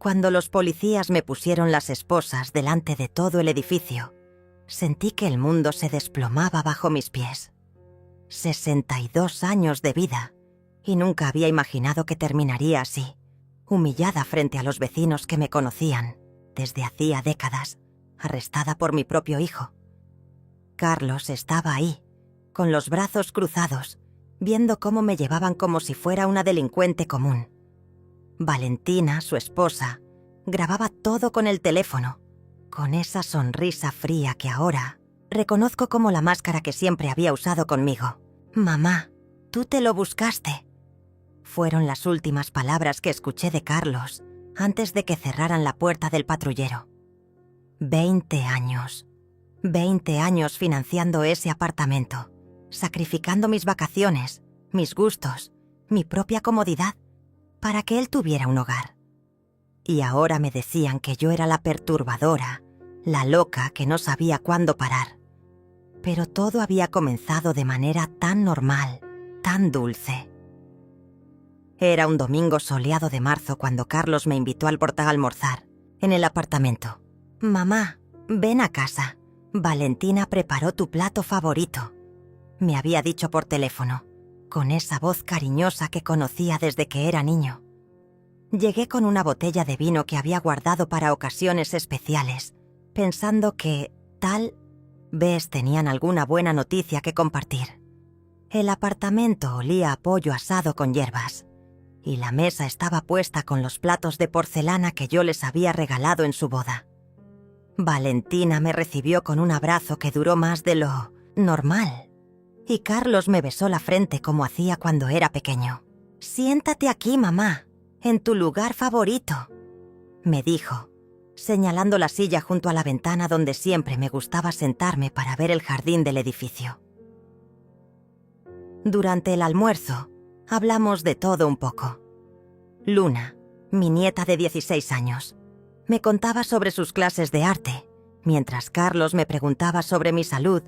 Cuando los policías me pusieron las esposas delante de todo el edificio, sentí que el mundo se desplomaba bajo mis pies. 62 años de vida, y nunca había imaginado que terminaría así, humillada frente a los vecinos que me conocían desde hacía décadas, arrestada por mi propio hijo. Carlos estaba ahí, con los brazos cruzados, viendo cómo me llevaban como si fuera una delincuente común. Valentina, su esposa, grababa todo con el teléfono, con esa sonrisa fría que ahora reconozco como la máscara que siempre había usado conmigo. «Mamá, tú te lo buscaste». Fueron las últimas palabras que escuché de Carlos antes de que cerraran la puerta del patrullero. 20 años. 20 años financiando ese apartamento, sacrificando mis vacaciones, mis gustos, mi propia comodidad, para que él tuviera un hogar. Y ahora me decían que yo era la perturbadora, la loca que no sabía cuándo parar. Pero todo había comenzado de manera tan normal, tan dulce. Era un domingo soleado de marzo cuando Carlos me invitó al portal a almorzar, en el apartamento. «Mamá, ven a casa. Valentina preparó tu plato favorito», me había dicho por teléfono, con esa voz cariñosa que conocía desde que era niño. Llegué con una botella de vino que había guardado para ocasiones especiales, pensando que, tal vez tenían alguna buena noticia que compartir. El apartamento olía a pollo asado con hierbas, y la mesa estaba puesta con los platos de porcelana que yo les había regalado en su boda. Valentina me recibió con un abrazo que duró más de lo normal, y Carlos me besó la frente como hacía cuando era pequeño. «Siéntate aquí, mamá, en tu lugar favorito», me dijo, señalando la silla junto a la ventana donde siempre me gustaba sentarme para ver el jardín del edificio. Durante el almuerzo, hablamos de todo un poco. Luna, mi nieta de 16 años, me contaba sobre sus clases de arte, mientras Carlos me preguntaba sobre mi salud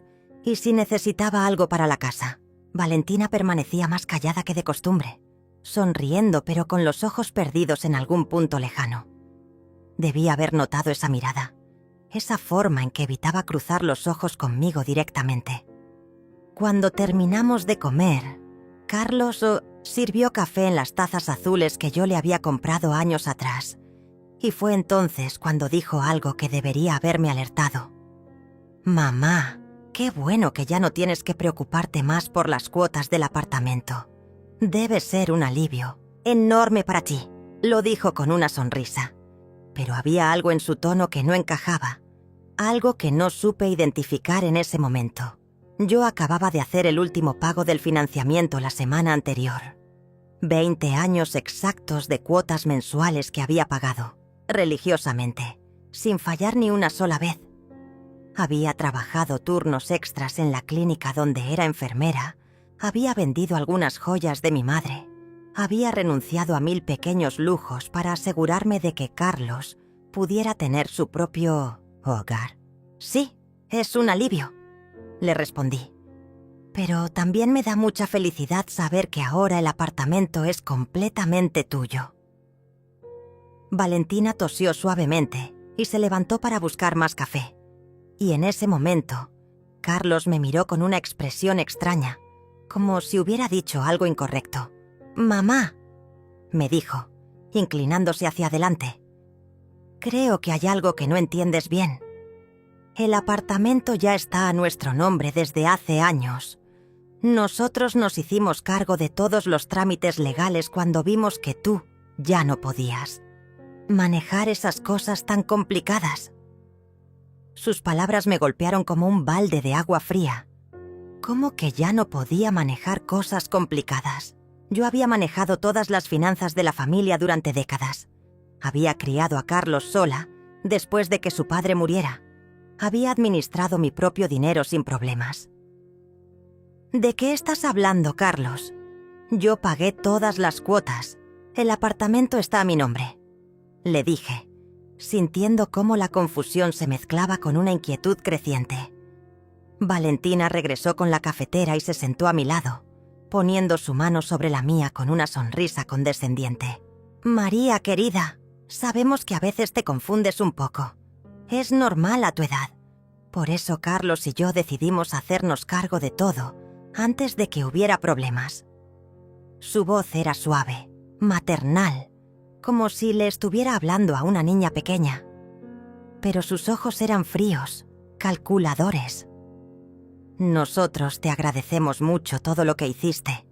y si necesitaba algo para la casa. Valentina permanecía más callada que de costumbre, sonriendo pero con los ojos perdidos en algún punto lejano. Debía haber notado esa mirada, esa forma en que evitaba cruzar los ojos conmigo directamente. Cuando terminamos de comer, Carlos sirvió café en las tazas azules que yo le había comprado años atrás, y fue entonces cuando dijo algo que debería haberme alertado. «Mamá, qué bueno que ya no tienes que preocuparte más por las cuotas del apartamento. Debe ser un alivio enorme para ti», lo dijo con una sonrisa. Pero había algo en su tono que no encajaba, algo que no supe identificar en ese momento. Yo acababa de hacer el último pago del financiamiento la semana anterior. 20 años exactos de cuotas mensuales que había pagado, religiosamente, sin fallar ni una sola vez. Había trabajado turnos extras en la clínica donde era enfermera, había vendido algunas joyas de mi madre, había renunciado a 1000 pequeños lujos para asegurarme de que Carlos pudiera tener su propio hogar. «Sí, es un alivio», le respondí. «Pero también me da mucha felicidad saber que ahora el apartamento es completamente tuyo». Valentina tosió suavemente y se levantó para buscar más café. Y en ese momento, Carlos me miró con una expresión extraña, como si hubiera dicho algo incorrecto. «Mamá», me dijo, inclinándose hacia adelante. «Creo que hay algo que no entiendes bien. El apartamento ya está a nuestro nombre desde hace años. Nosotros nos hicimos cargo de todos los trámites legales cuando vimos que tú ya no podías manejar esas cosas tan complicadas». Sus palabras me golpearon como un balde de agua fría. ¿Cómo que ya no podía manejar cosas complicadas? Yo había manejado todas las finanzas de la familia durante décadas. Había criado a Carlos sola después de que su padre muriera. Había administrado mi propio dinero sin problemas. ¿De qué estás hablando, Carlos? Yo pagué todas las cuotas. El apartamento está a mi nombre, le dije, sintiendo cómo la confusión se mezclaba con una inquietud creciente. Valentina regresó con la cafetera y se sentó a mi lado, poniendo su mano sobre la mía con una sonrisa condescendiente. «María, querida, Sabemos que a veces te confundes un poco. Es normal a tu edad. Por eso Carlos y yo decidimos hacernos cargo de todo antes de que hubiera problemas. Su voz era suave, maternal, como si le estuviera hablando a una niña pequeña. Pero sus ojos eran fríos, calculadores. Nosotros te agradecemos mucho todo lo que hiciste,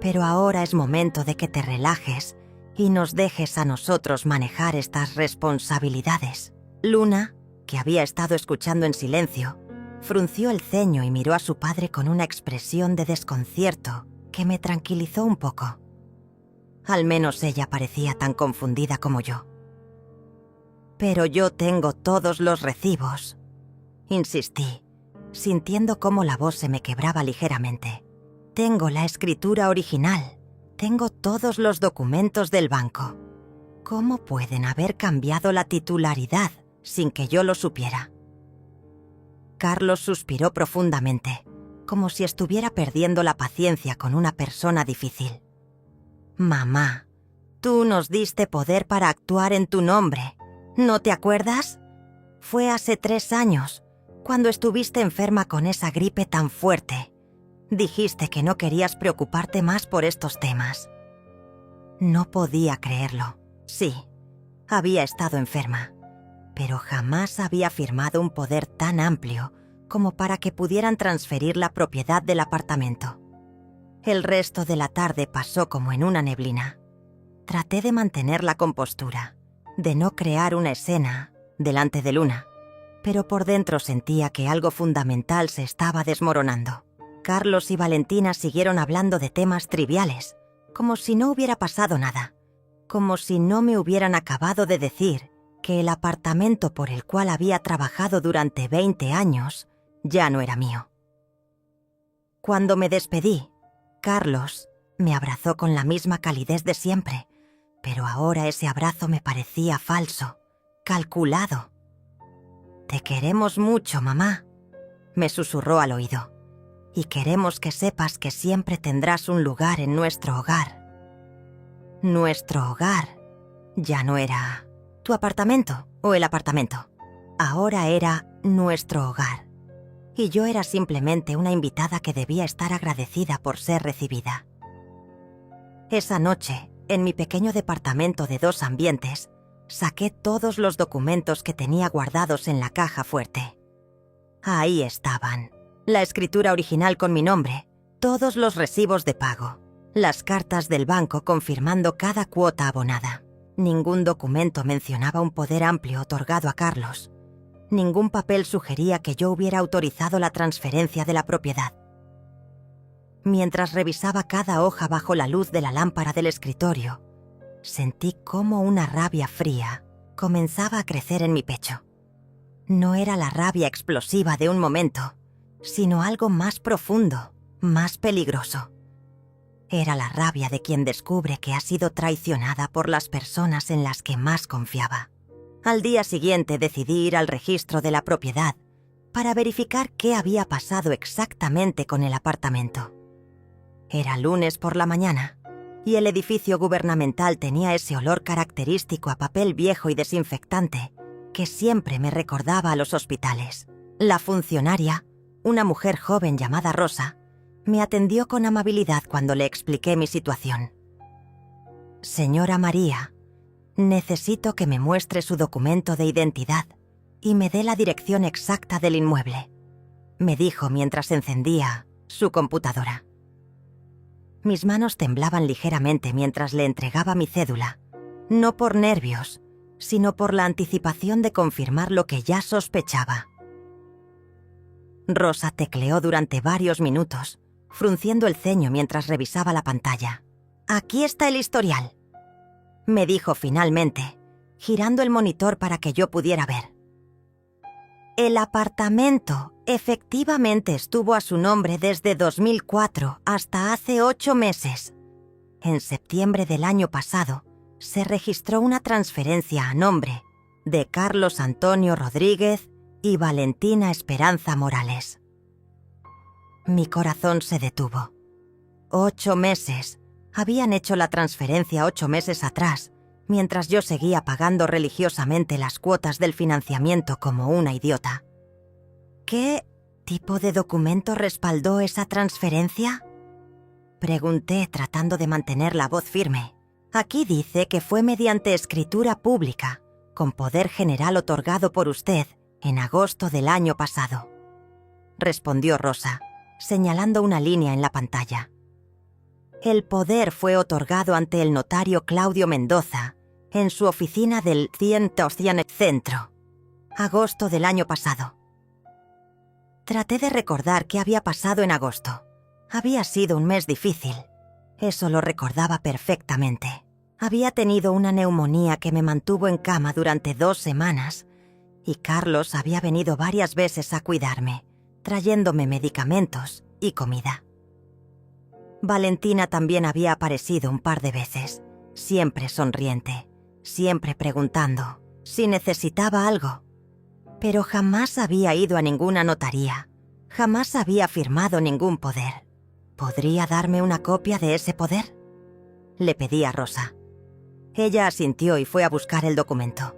pero ahora es momento de que te relajes y nos dejes a nosotros manejar estas responsabilidades. Luna, que había estado escuchando en silencio, frunció el ceño y miró a su padre con una expresión de desconcierto que me tranquilizó un poco. Al menos ella parecía tan confundida como yo. «Pero yo tengo todos los recibos», insistí, sintiendo cómo la voz se me quebraba ligeramente. «Tengo la escritura original. Tengo todos los documentos del banco. ¿Cómo pueden haber cambiado la titularidad sin que yo lo supiera?» Carlos suspiró profundamente, como si estuviera perdiendo la paciencia con una persona difícil. «Mamá, tú nos diste poder para actuar en tu nombre. ¿No te acuerdas? Fue hace 3 años, cuando estuviste enferma con esa gripe tan fuerte. Dijiste que no querías preocuparte más por estos temas». No podía creerlo. Sí, había estado enferma, pero jamás había firmado un poder tan amplio como para que pudieran transferir la propiedad del apartamento. El resto de la tarde pasó como en una neblina. Traté de mantener la compostura, de no crear una escena delante de Luna, pero por dentro sentía que algo fundamental se estaba desmoronando. Carlos y Valentina siguieron hablando de temas triviales, como si no hubiera pasado nada, como si no me hubieran acabado de decir que el apartamento por el cual había trabajado durante 20 años ya no era mío. Cuando me despedí, Carlos me abrazó con la misma calidez de siempre, pero ahora ese abrazo me parecía falso, calculado. «Te queremos mucho, mamá», me susurró al oído, «y queremos que sepas que siempre tendrás un lugar en nuestro hogar». Nuestro hogar ya no era tu apartamento o el apartamento. Ahora era nuestro hogar. Y yo era simplemente una invitada que debía estar agradecida por ser recibida. Esa noche, en mi pequeño departamento de 2 ambientes, saqué todos los documentos que tenía guardados en la caja fuerte. Ahí estaban: la escritura original con mi nombre, todos los recibos de pago, las cartas del banco confirmando cada cuota abonada. Ningún documento mencionaba un poder amplio otorgado a Carlos. Ningún papel sugería que yo hubiera autorizado la transferencia de la propiedad. Mientras revisaba cada hoja bajo la luz de la lámpara del escritorio, sentí cómo una rabia fría comenzaba a crecer en mi pecho. No era la rabia explosiva de un momento, sino algo más profundo, más peligroso. Era la rabia de quien descubre que ha sido traicionada por las personas en las que más confiaba. Al día siguiente decidí ir al registro de la propiedad para verificar qué había pasado exactamente con el apartamento. Era lunes por la mañana y el edificio gubernamental tenía ese olor característico a papel viejo y desinfectante que siempre me recordaba a los hospitales. La funcionaria, una mujer joven llamada Rosa, me atendió con amabilidad cuando le expliqué mi situación. «Señora María, necesito que me muestre su documento de identidad y me dé la dirección exacta del inmueble», me dijo mientras encendía su computadora. Mis manos temblaban ligeramente mientras le entregaba mi cédula, no por nervios, sino por la anticipación de confirmar lo que ya sospechaba. Rosa tecleó durante varios minutos, frunciendo el ceño mientras revisaba la pantalla. «Aquí está el historial», me dijo finalmente, girando el monitor para que yo pudiera ver. El apartamento efectivamente estuvo a su nombre desde 2004 hasta hace 8 meses. En septiembre del año pasado, se registró una transferencia a nombre de Carlos Antonio Rodríguez y Valentina Esperanza Morales. Mi corazón se detuvo. 8 meses. Habían hecho la transferencia 8 meses atrás mientras yo seguía pagando religiosamente las cuotas del financiamiento como una idiota. ¿Qué tipo de documento respaldó esa transferencia?, pregunté tratando de mantener la voz firme. Aquí dice que fue mediante escritura pública, con poder general otorgado por usted en agosto del año pasado, respondió Rosa, señalando una línea en la pantalla. El poder fue otorgado ante el notario Claudio Mendoza en su oficina del 100 Centro, agosto del año pasado. Traté de recordar qué había pasado en agosto. Había sido un mes difícil. Eso lo recordaba perfectamente. Había tenido una neumonía que me mantuvo en cama durante 2 semanas y Carlos había venido varias veces a cuidarme, trayéndome medicamentos y comida. Valentina también había aparecido un par de veces, siempre sonriente, siempre preguntando si necesitaba algo. Pero jamás había ido a ninguna notaría, jamás había firmado ningún poder. ¿Podría darme una copia de ese poder?, le pedí a Rosa. Ella asintió y fue a buscar el documento.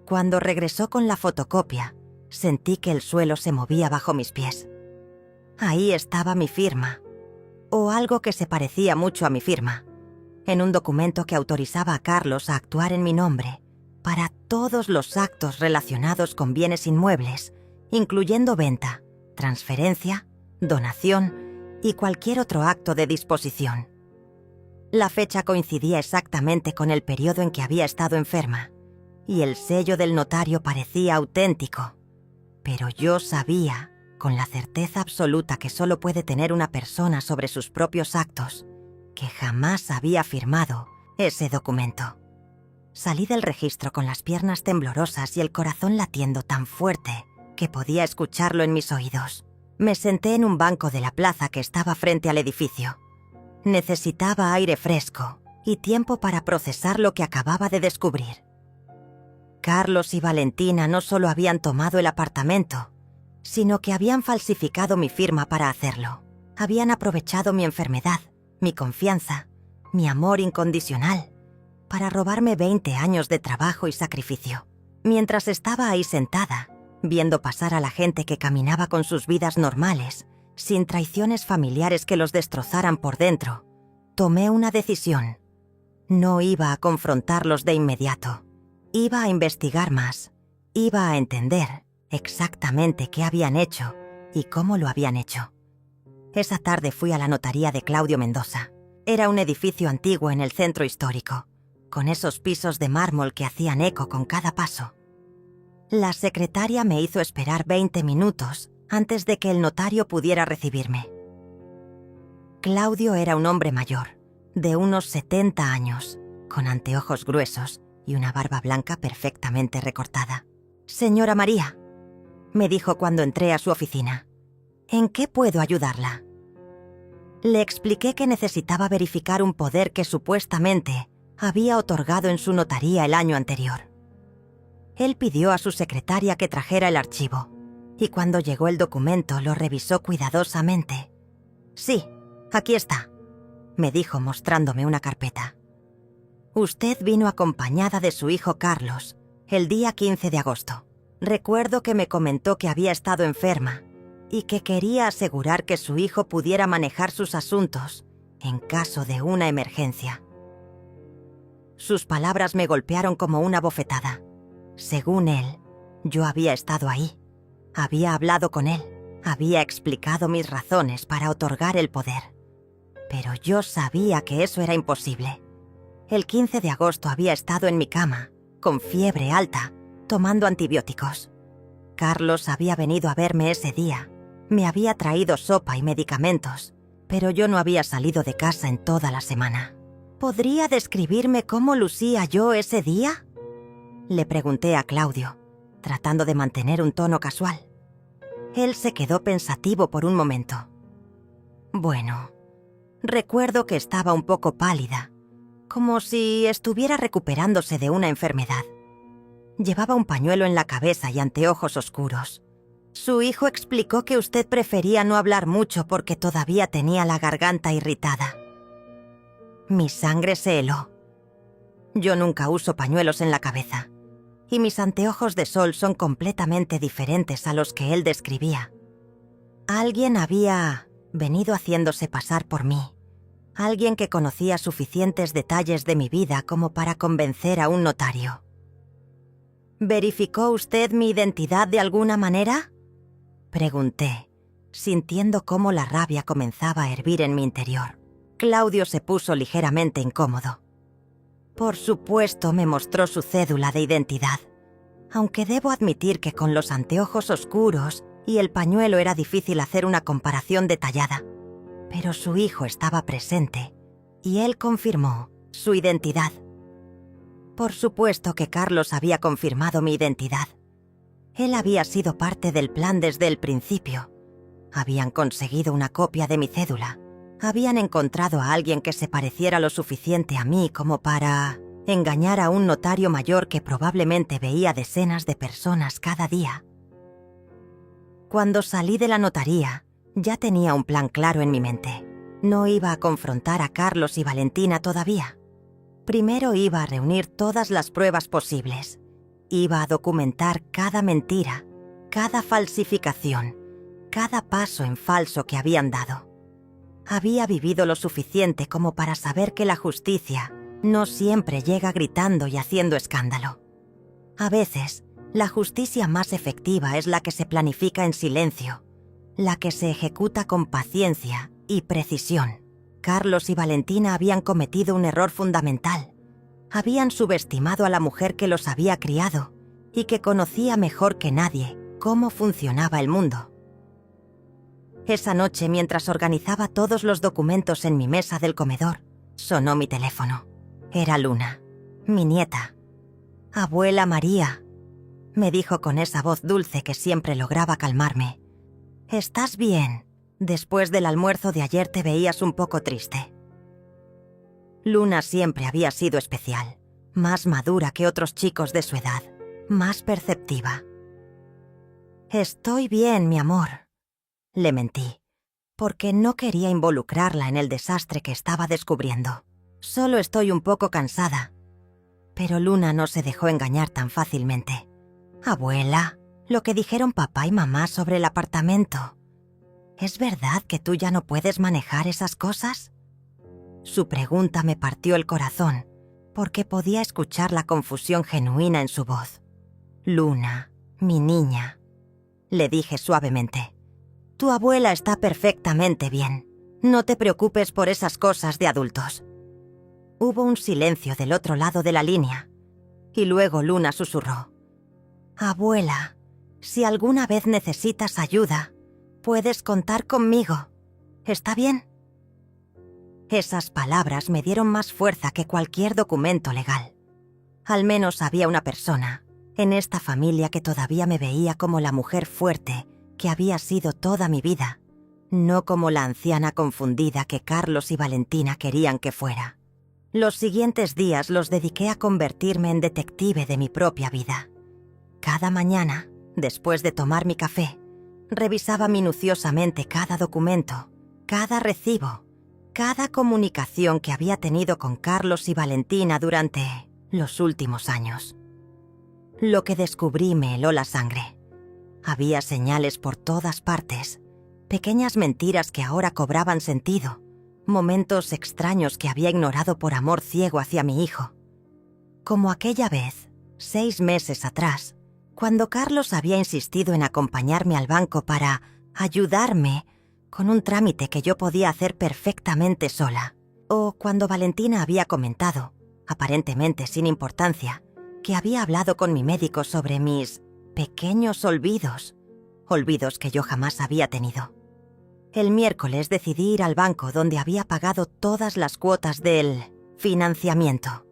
Cuando regresó con la fotocopia, sentí que el suelo se movía bajo mis pies. Ahí estaba mi firma, o algo que se parecía mucho a mi firma, en un documento que autorizaba a Carlos a actuar en mi nombre para todos los actos relacionados con bienes inmuebles, incluyendo venta, transferencia, donación y cualquier otro acto de disposición. La fecha coincidía exactamente con el periodo en que había estado enferma, y el sello del notario parecía auténtico. Pero yo sabía, con la certeza absoluta que solo puede tener una persona sobre sus propios actos, que jamás había firmado ese documento. Salí del registro con las piernas temblorosas y el corazón latiendo tan fuerte que podía escucharlo en mis oídos. Me senté en un banco de la plaza que estaba frente al edificio. Necesitaba aire fresco y tiempo para procesar lo que acababa de descubrir. Carlos y Valentina no solo habían tomado el apartamento, sino que habían falsificado mi firma para hacerlo. Habían aprovechado mi enfermedad, mi confianza, mi amor incondicional, para robarme 20 años de trabajo y sacrificio. Mientras estaba ahí sentada, viendo pasar a la gente que caminaba con sus vidas normales, sin traiciones familiares que los destrozaran por dentro, tomé una decisión. No iba a confrontarlos de inmediato. Iba a investigar más. Iba a entender exactamente qué habían hecho y cómo lo habían hecho. Esa tarde fui a la notaría de Claudio Mendoza. Era un edificio antiguo en el centro histórico, con esos pisos de mármol que hacían eco con cada paso. La secretaria me hizo esperar 20 minutos antes de que el notario pudiera recibirme. Claudio era un hombre mayor, de unos 70 años, con anteojos gruesos y una barba blanca perfectamente recortada. «Señora María», me dijo cuando entré a su oficina, «¿en qué puedo ayudarla?». Le expliqué que necesitaba verificar un poder que supuestamente había otorgado en su notaría el año anterior. Él pidió a su secretaria que trajera el archivo, y cuando llegó el documento lo revisó cuidadosamente. «Sí, aquí está», me dijo mostrándome una carpeta. «Usted vino acompañada de su hijo Carlos el día 15 de agosto. Recuerdo que me comentó que había estado enferma y que quería asegurar que su hijo pudiera manejar sus asuntos en caso de una emergencia». Sus palabras me golpearon como una bofetada. Según él, yo había estado ahí. Había hablado con él, había explicado mis razones para otorgar el poder. Pero yo sabía que eso era imposible. El 15 de agosto había estado en mi cama, con fiebre alta, tomando antibióticos. Carlos había venido a verme ese día. Me había traído sopa y medicamentos, pero yo no había salido de casa en toda la semana. ¿Podría describirme cómo lucía yo ese día?, le pregunté a Claudio, tratando de mantener un tono casual. Él se quedó pensativo por un momento. «Bueno, recuerdo que estaba un poco pálida, como si estuviera recuperándose de una enfermedad. Llevaba un pañuelo en la cabeza y anteojos oscuros. Su hijo explicó que usted prefería no hablar mucho porque todavía tenía la garganta irritada». Mi sangre se heló. Yo nunca uso pañuelos en la cabeza, y mis anteojos de sol son completamente diferentes a los que él describía. Alguien había venido haciéndose pasar por mí. Alguien que conocía suficientes detalles de mi vida como para convencer a un notario. ¿Verificó usted mi identidad de alguna manera?, pregunté, sintiendo cómo la rabia comenzaba a hervir en mi interior. Claudio se puso ligeramente incómodo. Por supuesto, me mostró su cédula de identidad, aunque debo admitir que con los anteojos oscuros y el pañuelo era difícil hacer una comparación detallada. Pero su hijo estaba presente y él confirmó su identidad. Por supuesto que Carlos había confirmado mi identidad. Él había sido parte del plan desde el principio. Habían conseguido una copia de mi cédula. Habían encontrado a alguien que se pareciera lo suficiente a mí como para engañar a un notario mayor que probablemente veía decenas de personas cada día. Cuando salí de la notaría, ya tenía un plan claro en mi mente. No iba a confrontar a Carlos y Valentina todavía. Primero iba a reunir todas las pruebas posibles. Iba a documentar cada mentira, cada falsificación, cada paso en falso que habían dado. Había vivido lo suficiente como para saber que la justicia no siempre llega gritando y haciendo escándalo. A veces, la justicia más efectiva es la que se planifica en silencio, la que se ejecuta con paciencia y precisión. Carlos y Valentina habían cometido un error fundamental. Habían subestimado a la mujer que los había criado y que conocía mejor que nadie cómo funcionaba el mundo. Esa noche, mientras organizaba todos los documentos en mi mesa del comedor, sonó mi teléfono. Era Luna, mi nieta. «Abuela María», me dijo con esa voz dulce que siempre lograba calmarme. «¿Estás bien? Después del almuerzo de ayer te veías un poco triste». Luna siempre había sido especial, más madura que otros chicos de su edad, más perceptiva. «Estoy bien, mi amor», le mentí, porque no quería involucrarla en el desastre que estaba descubriendo. «Solo estoy un poco cansada». Pero Luna no se dejó engañar tan fácilmente. «Abuela, lo que dijeron papá y mamá sobre el apartamento. ¿Es verdad que tú ya no puedes manejar esas cosas?». Su pregunta me partió el corazón, porque podía escuchar la confusión genuina en su voz. «Luna, mi niña», le dije suavemente, «tu abuela está perfectamente bien. No te preocupes por esas cosas de adultos». Hubo un silencio del otro lado de la línea, y luego Luna susurró: «Abuela, si alguna vez necesitas ayuda, puedes contar conmigo. ¿Está bien?». Esas palabras me dieron más fuerza que cualquier documento legal. Al menos había una persona en esta familia que todavía me veía como la mujer fuerte que había sido toda mi vida, no como la anciana confundida que Carlos y Valentina querían que fuera. Los siguientes días los dediqué a convertirme en detective de mi propia vida. Cada mañana, después de tomar mi café, revisaba minuciosamente cada documento, cada recibo, cada comunicación que había tenido con Carlos y Valentina durante los últimos años. Lo que descubrí me heló la sangre. Había señales por todas partes, pequeñas mentiras que ahora cobraban sentido, momentos extraños que había ignorado por amor ciego hacia mi hijo. Como aquella vez, 6 meses atrás, cuando Carlos había insistido en acompañarme al banco para ayudarme con un trámite que yo podía hacer perfectamente sola. O cuando Valentina había comentado, aparentemente sin importancia, que había hablado con mi médico sobre mis pequeños olvidos que yo jamás había tenido. El miércoles decidí ir al banco donde había pagado todas las cuotas del financiamiento.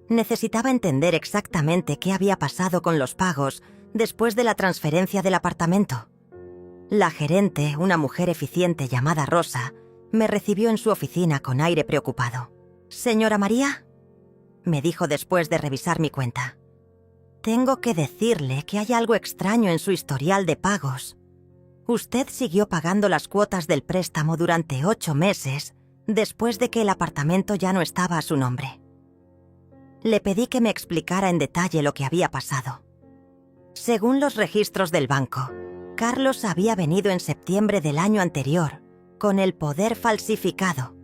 Necesitaba entender exactamente qué había pasado con los pagos después de la transferencia del apartamento. La gerente, una mujer eficiente llamada Rosa, me recibió en su oficina con aire preocupado. «Señora María», me dijo después de revisar mi cuenta, «tengo que decirle que hay algo extraño en su historial de pagos. Usted siguió pagando las cuotas del préstamo durante 8 meses después de que el apartamento ya no estaba a su nombre». Le pedí que me explicara en detalle lo que había pasado. Según los registros del banco, Carlos había venido en septiembre del año anterior con el poder falsificado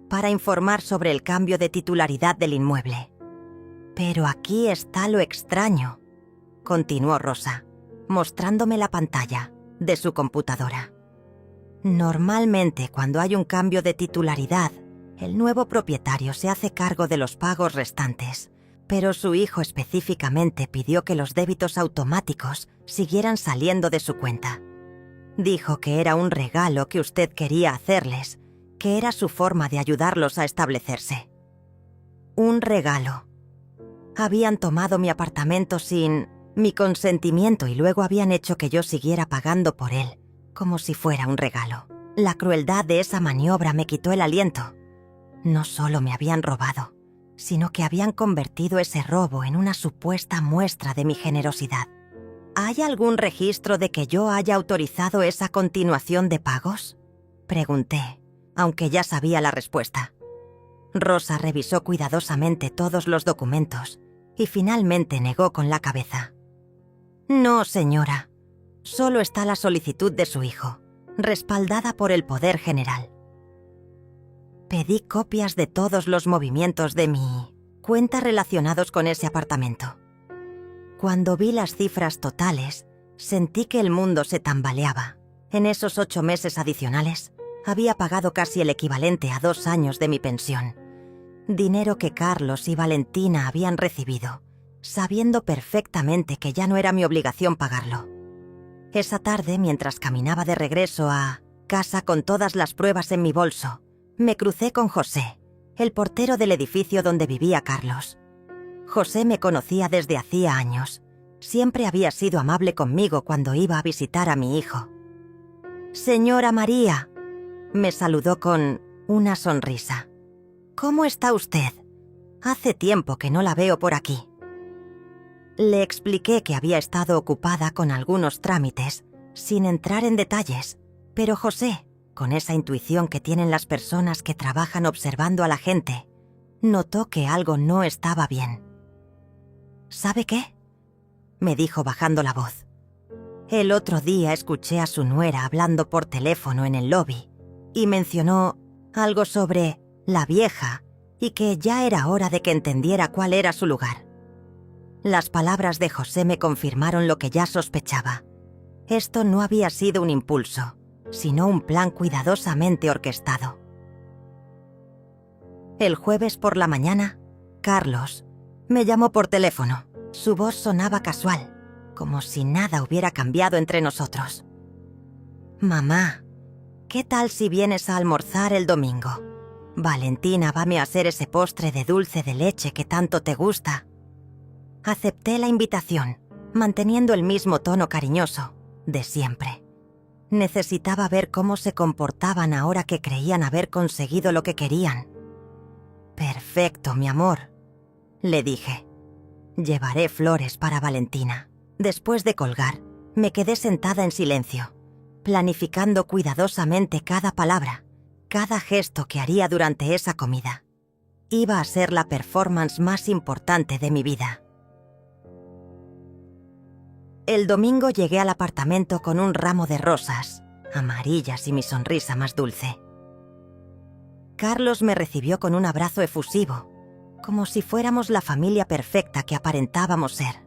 para informar sobre el cambio de titularidad del inmueble. Pero aquí está lo extraño, continuó Rosa, mostrándome la pantalla de su computadora. Normalmente, cuando hay un cambio de titularidad, el nuevo propietario se hace cargo de los pagos restantes, pero su hijo específicamente pidió que los débitos automáticos siguieran saliendo de su cuenta. Dijo que era un regalo que usted quería hacerles, que era su forma de ayudarlos a establecerse. Un regalo. Habían tomado mi apartamento sin mi consentimiento y luego habían hecho que yo siguiera pagando por él, como si fuera un regalo. La crueldad de esa maniobra me quitó el aliento. No solo me habían robado, sino que habían convertido ese robo en una supuesta muestra de mi generosidad. ¿Hay algún registro de que yo haya autorizado esa continuación de pagos?, pregunté, aunque ya sabía la respuesta. Rosa revisó cuidadosamente todos los documentos y finalmente negó con la cabeza. No, señora. Solo está la solicitud de su hijo, respaldada por el Poder General. Pedí copias de todos los movimientos de mi cuenta relacionados con ese apartamento. Cuando vi las cifras totales, sentí que el mundo se tambaleaba. En esos 8 meses adicionales, había pagado casi el equivalente a 2 años de mi pensión. Dinero que Carlos y Valentina habían recibido, sabiendo perfectamente que ya no era mi obligación pagarlo. Esa tarde, mientras caminaba de regreso a casa con todas las pruebas en mi bolso, me crucé con José, el portero del edificio donde vivía Carlos. José me conocía desde hacía años. Siempre había sido amable conmigo cuando iba a visitar a mi hijo. «Señora María», me saludó con una sonrisa. «¿Cómo está usted? Hace tiempo que no la veo por aquí». Le expliqué que había estado ocupada con algunos trámites, sin entrar en detalles, pero José, con esa intuición que tienen las personas que trabajan observando a la gente, notó que algo no estaba bien. «¿Sabe qué?», me dijo bajando la voz. El otro día escuché a su nuera hablando por teléfono en el lobby y mencionó algo sobre la vieja y que ya era hora de que entendiera cuál era su lugar. Las palabras de José me confirmaron lo que ya sospechaba. Esto no había sido un impulso, sino un plan cuidadosamente orquestado. El jueves por la mañana, Carlos me llamó por teléfono. Su voz sonaba casual, como si nada hubiera cambiado entre nosotros. «Mamá, ¿qué tal si vienes a almorzar el domingo? Valentina va a hacer ese postre de dulce de leche que tanto te gusta». Acepté la invitación, manteniendo el mismo tono cariñoso de siempre. Necesitaba ver cómo se comportaban ahora que creían haber conseguido lo que querían. «Perfecto, mi amor», le dije. «Llevaré flores para Valentina». Después de colgar, me quedé sentada en silencio, planificando cuidadosamente cada palabra, cada gesto que haría durante esa comida. Iba a ser la performance más importante de mi vida. El domingo llegué al apartamento con un ramo de rosas, amarillas y mi sonrisa más dulce. Carlos me recibió con un abrazo efusivo, como si fuéramos la familia perfecta que aparentábamos ser.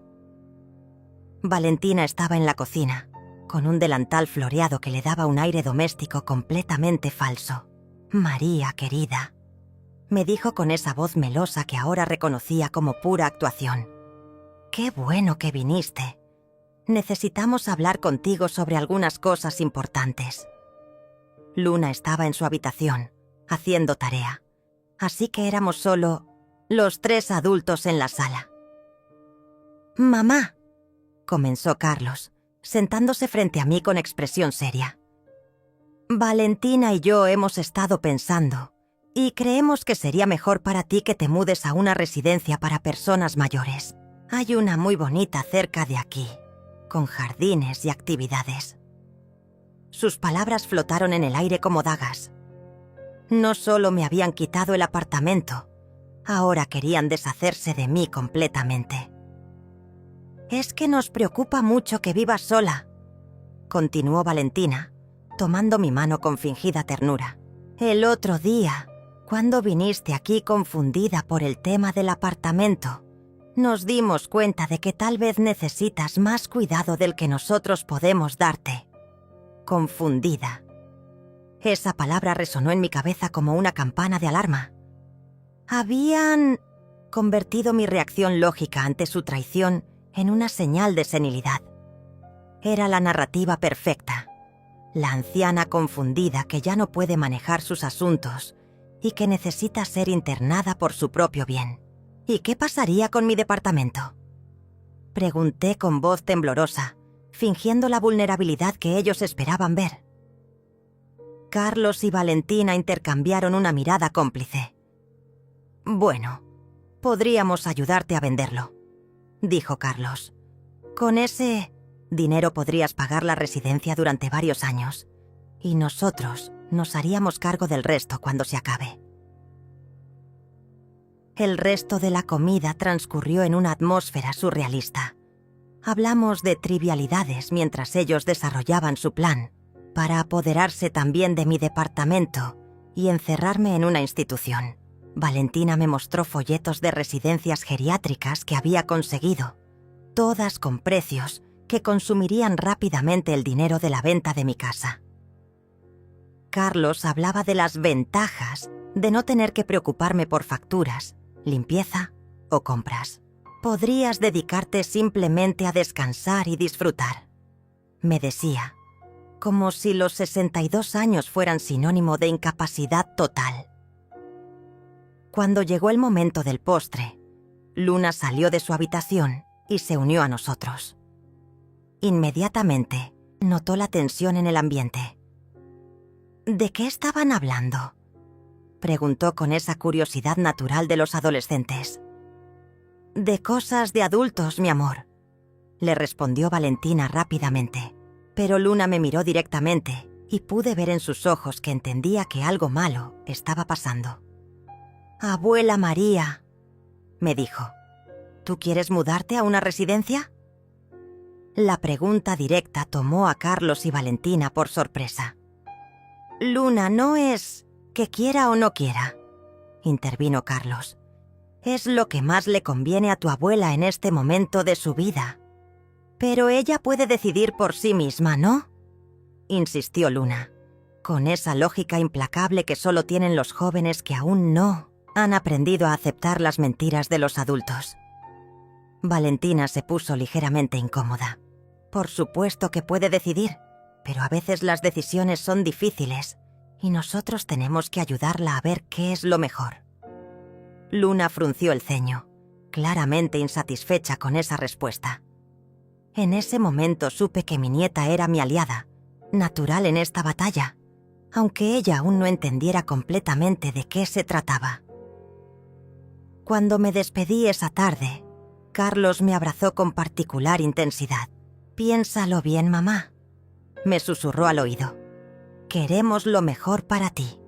Valentina estaba en la cocina, con un delantal floreado que le daba un aire doméstico completamente falso. «María, querida», me dijo con esa voz melosa que ahora reconocía como pura actuación. «Qué bueno que viniste. Necesitamos hablar contigo sobre algunas cosas importantes». Luna estaba en su habitación, haciendo tarea, así que éramos solo los 3 adultos en la sala. «Mamá», comenzó Carlos, sentándose frente a mí con expresión seria. «Valentina y yo hemos estado pensando, y creemos que sería mejor para ti que te mudes a una residencia para personas mayores. Hay una muy bonita cerca de aquí, con jardines y actividades». Sus palabras flotaron en el aire como dagas. No solo me habían quitado el apartamento, Ahora querían deshacerse de mí completamente. «Es que nos preocupa mucho que vivas sola», continuó Valentina, tomando mi mano con fingida ternura. «El otro día, cuando viniste aquí confundida por el tema del apartamento, nos dimos cuenta de que tal vez necesitas más cuidado del que nosotros podemos darte». Confundida. Esa palabra resonó en mi cabeza como una campana de alarma. Habían convertido mi reacción lógica ante su traición en una señal de senilidad. Era la narrativa perfecta. La anciana confundida que ya no puede manejar sus asuntos y que necesita ser internada por su propio bien. ¿Y qué pasaría con mi departamento?, pregunté con voz temblorosa, fingiendo la vulnerabilidad que ellos esperaban ver. Carlos y Valentina intercambiaron una mirada cómplice. «Bueno, podríamos ayudarte a venderlo», dijo Carlos. «Con ese dinero podrías pagar la residencia durante varios años, y nosotros nos haríamos cargo del resto cuando se acabe». El resto de la comida transcurrió en una atmósfera surrealista. Hablamos de trivialidades mientras ellos desarrollaban su plan para apoderarse también de mi departamento y encerrarme en una institución. Valentina me mostró folletos de residencias geriátricas que había conseguido, todas con precios que consumirían rápidamente el dinero de la venta de mi casa. Carlos hablaba de las ventajas de no tener que preocuparme por facturas, limpieza o compras. Podrías dedicarte simplemente a descansar y disfrutar, me decía, como si los 62 años fueran sinónimo de incapacidad total. Cuando llegó el momento del postre, Luna salió de su habitación y se unió a nosotros. Inmediatamente notó la tensión en el ambiente. «¿De qué estaban hablando?», preguntó con esa curiosidad natural de los adolescentes. «De cosas de adultos, mi amor», le respondió Valentina rápidamente, pero Luna me miró directamente y pude ver en sus ojos que entendía que algo malo estaba pasando. «Abuela María», me dijo, «¿tú quieres mudarte a una residencia?». La pregunta directa tomó a Carlos y Valentina por sorpresa. «Luna, no es que quiera o no quiera», intervino Carlos. «Es lo que más le conviene a tu abuela en este momento de su vida. Pero ella puede decidir por sí misma, ¿no?», insistió Luna, con esa lógica implacable que solo tienen los jóvenes que aún no han aprendido a aceptar las mentiras de los adultos. Valentina se puso ligeramente incómoda. «Por supuesto que puede decidir, pero a veces las decisiones son difíciles y nosotros tenemos que ayudarla a ver qué es lo mejor». Luna frunció el ceño, claramente insatisfecha con esa respuesta. En ese momento supe que mi nieta era mi aliada, natural en esta batalla, aunque ella aún no entendiera completamente de qué se trataba. Cuando me despedí esa tarde, Carlos me abrazó con particular intensidad. «Piénsalo bien, mamá», me susurró al oído. «Queremos lo mejor para ti».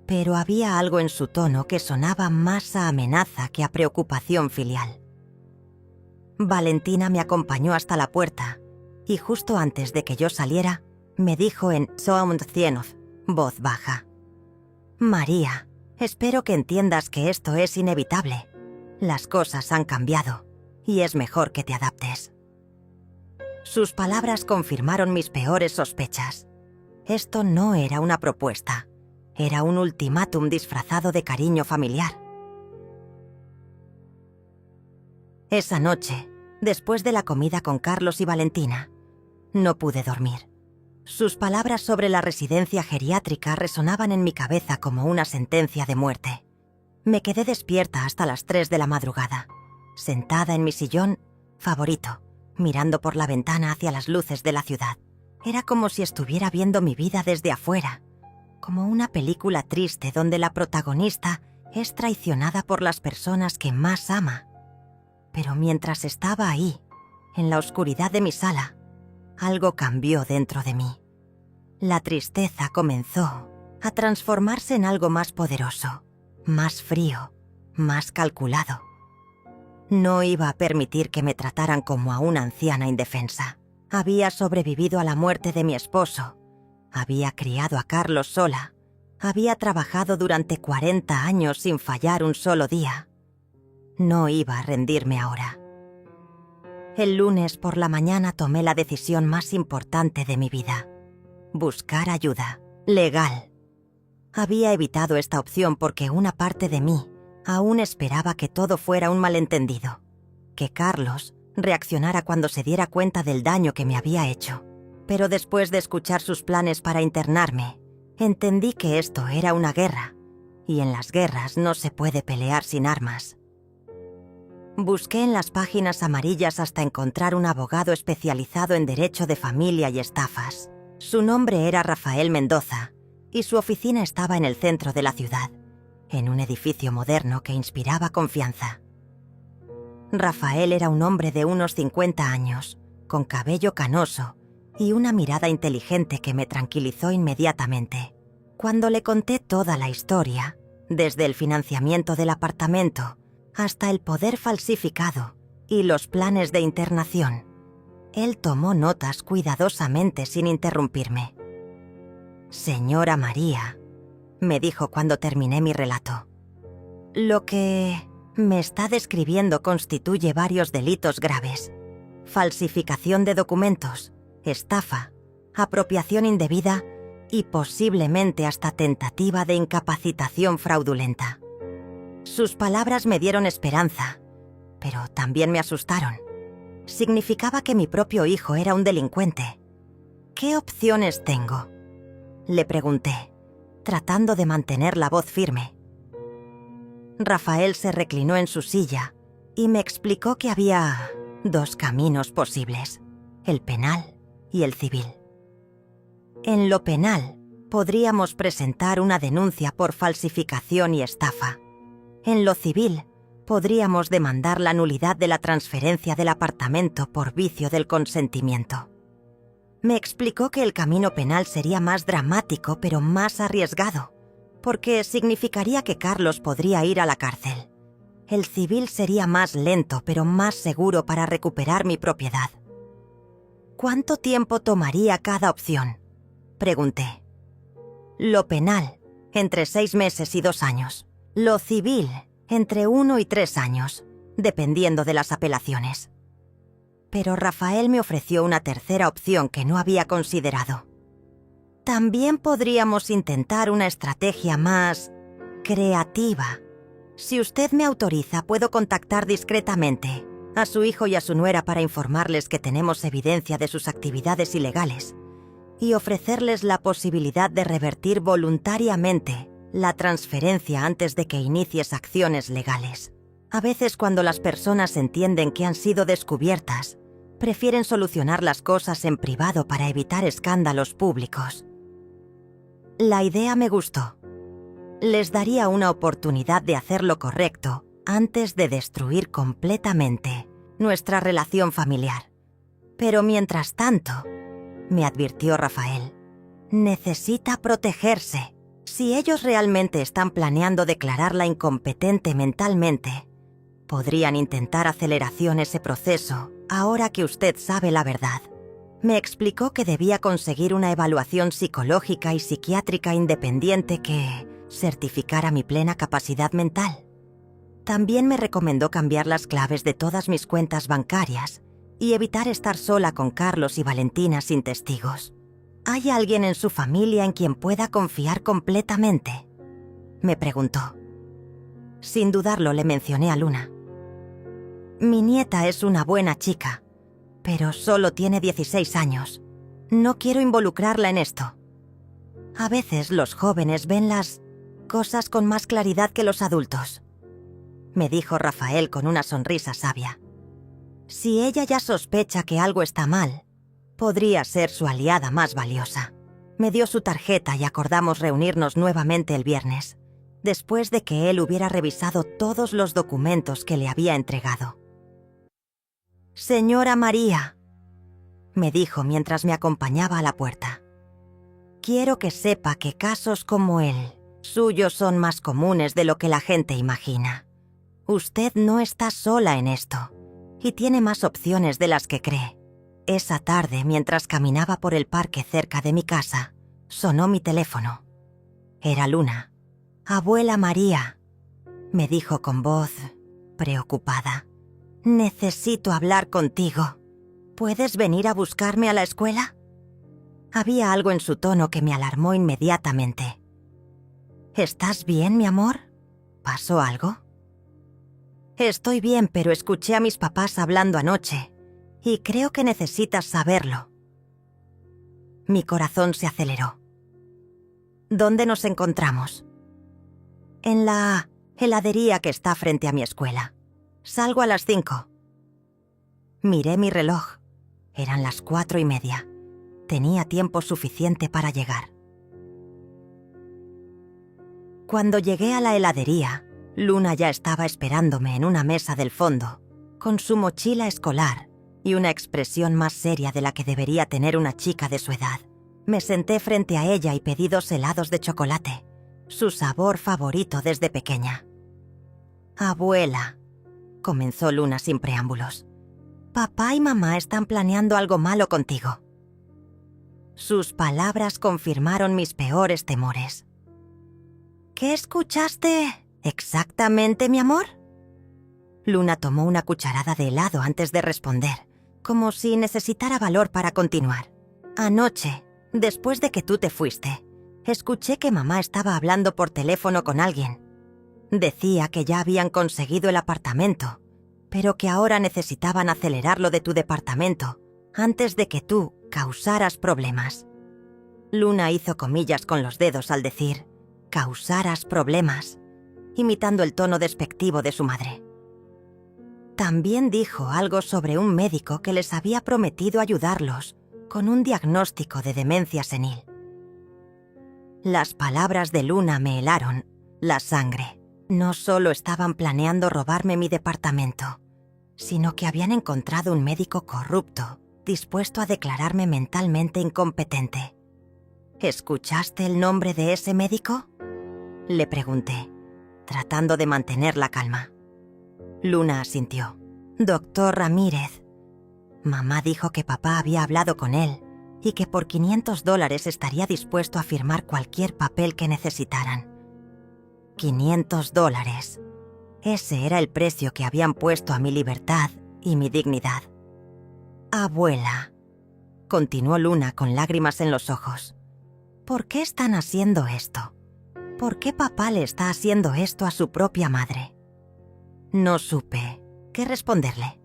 Pero había algo en su tono que sonaba más a amenaza que a preocupación filial. Valentina me acompañó hasta la puerta y justo antes de que yo saliera, me dijo en Soundcienov, voz baja: «María, espero que entiendas que esto es inevitable. Las cosas han cambiado y es mejor que te adaptes». Sus palabras confirmaron mis peores sospechas. Esto no era una propuesta, era un ultimátum disfrazado de cariño familiar. Esa noche, después de la comida con Carlos y Valentina, no pude dormir. Sus palabras sobre la residencia geriátrica resonaban en mi cabeza como una sentencia de muerte. Me quedé despierta hasta las 3 de la madrugada, sentada en mi sillón favorito, mirando por la ventana hacia las luces de la ciudad. Era como si estuviera viendo mi vida desde afuera, como una película triste donde la protagonista es traicionada por las personas que más ama. Pero mientras estaba ahí, en la oscuridad de mi sala, algo cambió dentro de mí. La tristeza comenzó a transformarse en algo más poderoso, más frío, más calculado. No iba a permitir que me trataran como a una anciana indefensa. Había sobrevivido a la muerte de mi esposo. Había criado a Carlos sola. Había trabajado durante 40 años sin fallar un solo día. No iba a rendirme ahora. El lunes por la mañana tomé la decisión más importante de mi vida: buscar ayuda, legal. Había evitado esta opción porque una parte de mí aún esperaba que todo fuera un malentendido, que Carlos reaccionara cuando se diera cuenta del daño que me había hecho. Pero después de escuchar sus planes para internarme, entendí que esto era una guerra, y en las guerras no se puede pelear sin armas. Busqué en las páginas amarillas hasta encontrar un abogado especializado en derecho de familia y estafas. Su nombre era Rafael Mendoza, y su oficina estaba en el centro de la ciudad, en un edificio moderno que inspiraba confianza. Rafael era un hombre de unos 50 años, con cabello canoso y una mirada inteligente que me tranquilizó inmediatamente. Cuando le conté toda la historia, desde el financiamiento del apartamento hasta el poder falsificado y los planes de internación, él tomó notas cuidadosamente sin interrumpirme. «Señora María», me dijo cuando terminé mi relato, «lo que me está describiendo constituye varios delitos graves: falsificación de documentos, estafa, apropiación indebida y posiblemente hasta tentativa de incapacitación fraudulenta». Sus palabras me dieron esperanza, pero también me asustaron. Significaba que mi propio hijo era un delincuente. «¿Qué opciones tengo?», le pregunté, tratando de mantener la voz firme. Rafael se reclinó en su silla y me explicó que había 2 caminos posibles: el penal y el civil. En lo penal, podríamos presentar una denuncia por falsificación y estafa. En lo civil, podríamos demandar la nulidad de la transferencia del apartamento por vicio del consentimiento. Me explicó que el camino penal sería más dramático pero más arriesgado, porque significaría que Carlos podría ir a la cárcel. El civil sería más lento pero más seguro para recuperar mi propiedad. «¿Cuánto tiempo tomaría cada opción?», pregunté. «Lo penal, entre 6 meses y 2 años. Lo civil, entre 1 y 3 años, dependiendo de las apelaciones». Pero Rafael me ofreció una tercera opción que no había considerado. «También podríamos intentar una estrategia más creativa. Si usted me autoriza, puedo contactar discretamente a su hijo y a su nuera para informarles que tenemos evidencia de sus actividades ilegales y ofrecerles la posibilidad de revertir voluntariamente la transferencia antes de que inicies acciones legales. A veces, cuando las personas entienden que han sido descubiertas, prefieren solucionar las cosas en privado para evitar escándalos públicos». La idea me gustó. Les daría una oportunidad de hacer lo correcto antes de destruir completamente nuestra relación familiar. Pero mientras tanto, me advirtió Rafael, necesita protegerse. Si ellos realmente están planeando declararla incompetente mentalmente, podrían intentar aceleración ese proceso ahora que usted sabe la verdad. Me explicó que debía conseguir una evaluación psicológica y psiquiátrica independiente que certificara mi plena capacidad mental. También me recomendó cambiar las claves de todas mis cuentas bancarias y evitar estar sola con Carlos y Valentina sin testigos. «¿Hay alguien en su familia en quien pueda confiar completamente?», me preguntó. Sin dudarlo, le mencioné a Luna. «Mi nieta es una buena chica, pero solo tiene 16 años. No quiero involucrarla en esto. A veces los jóvenes ven las cosas con más claridad que los adultos», me dijo Rafael con una sonrisa sabia. «Si ella ya sospecha que algo está mal, podría ser su aliada más valiosa». Me dio su tarjeta y acordamos reunirnos nuevamente el viernes, después de que él hubiera revisado todos los documentos que le había entregado. «Señora María», me dijo mientras me acompañaba a la puerta, «quiero que sepa que casos como él Suyos son más comunes de lo que la gente imagina. Usted no está sola en esto, y tiene más opciones de las que cree. Esa tarde, mientras caminaba por el parque cerca de mi casa, sonó mi teléfono. Era Luna. «Abuela María», me dijo con voz preocupada. «Necesito hablar contigo. ¿Puedes venir a buscarme a la escuela?» Había algo en su tono que me alarmó inmediatamente. «¿Estás bien, mi amor? ¿Pasó algo?» «Estoy bien, pero escuché a mis papás hablando anoche, y creo que necesitas saberlo». Mi corazón se aceleró. «¿Dónde nos encontramos?» «En la heladería que está frente a mi escuela. Salgo a las 5». Miré mi reloj. Eran las 4:30. Tenía tiempo suficiente para llegar. Cuando llegué a la heladería, Luna ya estaba esperándome en una mesa del fondo, con su mochila escolar y una expresión más seria de la que debería tener una chica de su edad. Me senté frente a ella y pedí 2 helados de chocolate, su sabor favorito desde pequeña. «Abuela», comenzó Luna sin preámbulos, «papá y mamá están planeando algo malo contigo». Sus palabras confirmaron mis peores temores. «¿Qué escuchaste exactamente, mi amor?» Luna tomó una cucharada de helado antes de responder, como si necesitara valor para continuar. «Anoche, después de que tú te fuiste, escuché que mamá estaba hablando por teléfono con alguien. Decía que ya habían conseguido el apartamento, pero que ahora necesitaban acelerar lo de tu departamento antes de que tú causaras problemas». Luna hizo comillas con los dedos al decir «causaras problemas», imitando el tono despectivo de su madre. También dijo algo sobre un médico que les había prometido ayudarlos con un diagnóstico de demencia senil. Las palabras de Luna me helaron la sangre. No solo estaban planeando robarme mi departamento, sino que habían encontrado un médico corrupto, dispuesto a declararme mentalmente incompetente. «¿Escuchaste el nombre de ese médico?», le pregunté, tratando de mantener la calma. Luna asintió. «Doctor Ramírez. Mamá dijo que papá había hablado con él y que por $500 estaría dispuesto a firmar cualquier papel que necesitaran». $500. Ese era el precio que habían puesto a mi libertad y mi dignidad. «Abuela», continuó Luna con lágrimas en los ojos, «¿por qué están haciendo esto? ¿Por qué papá le está haciendo esto a su propia madre?» No supe qué responderle.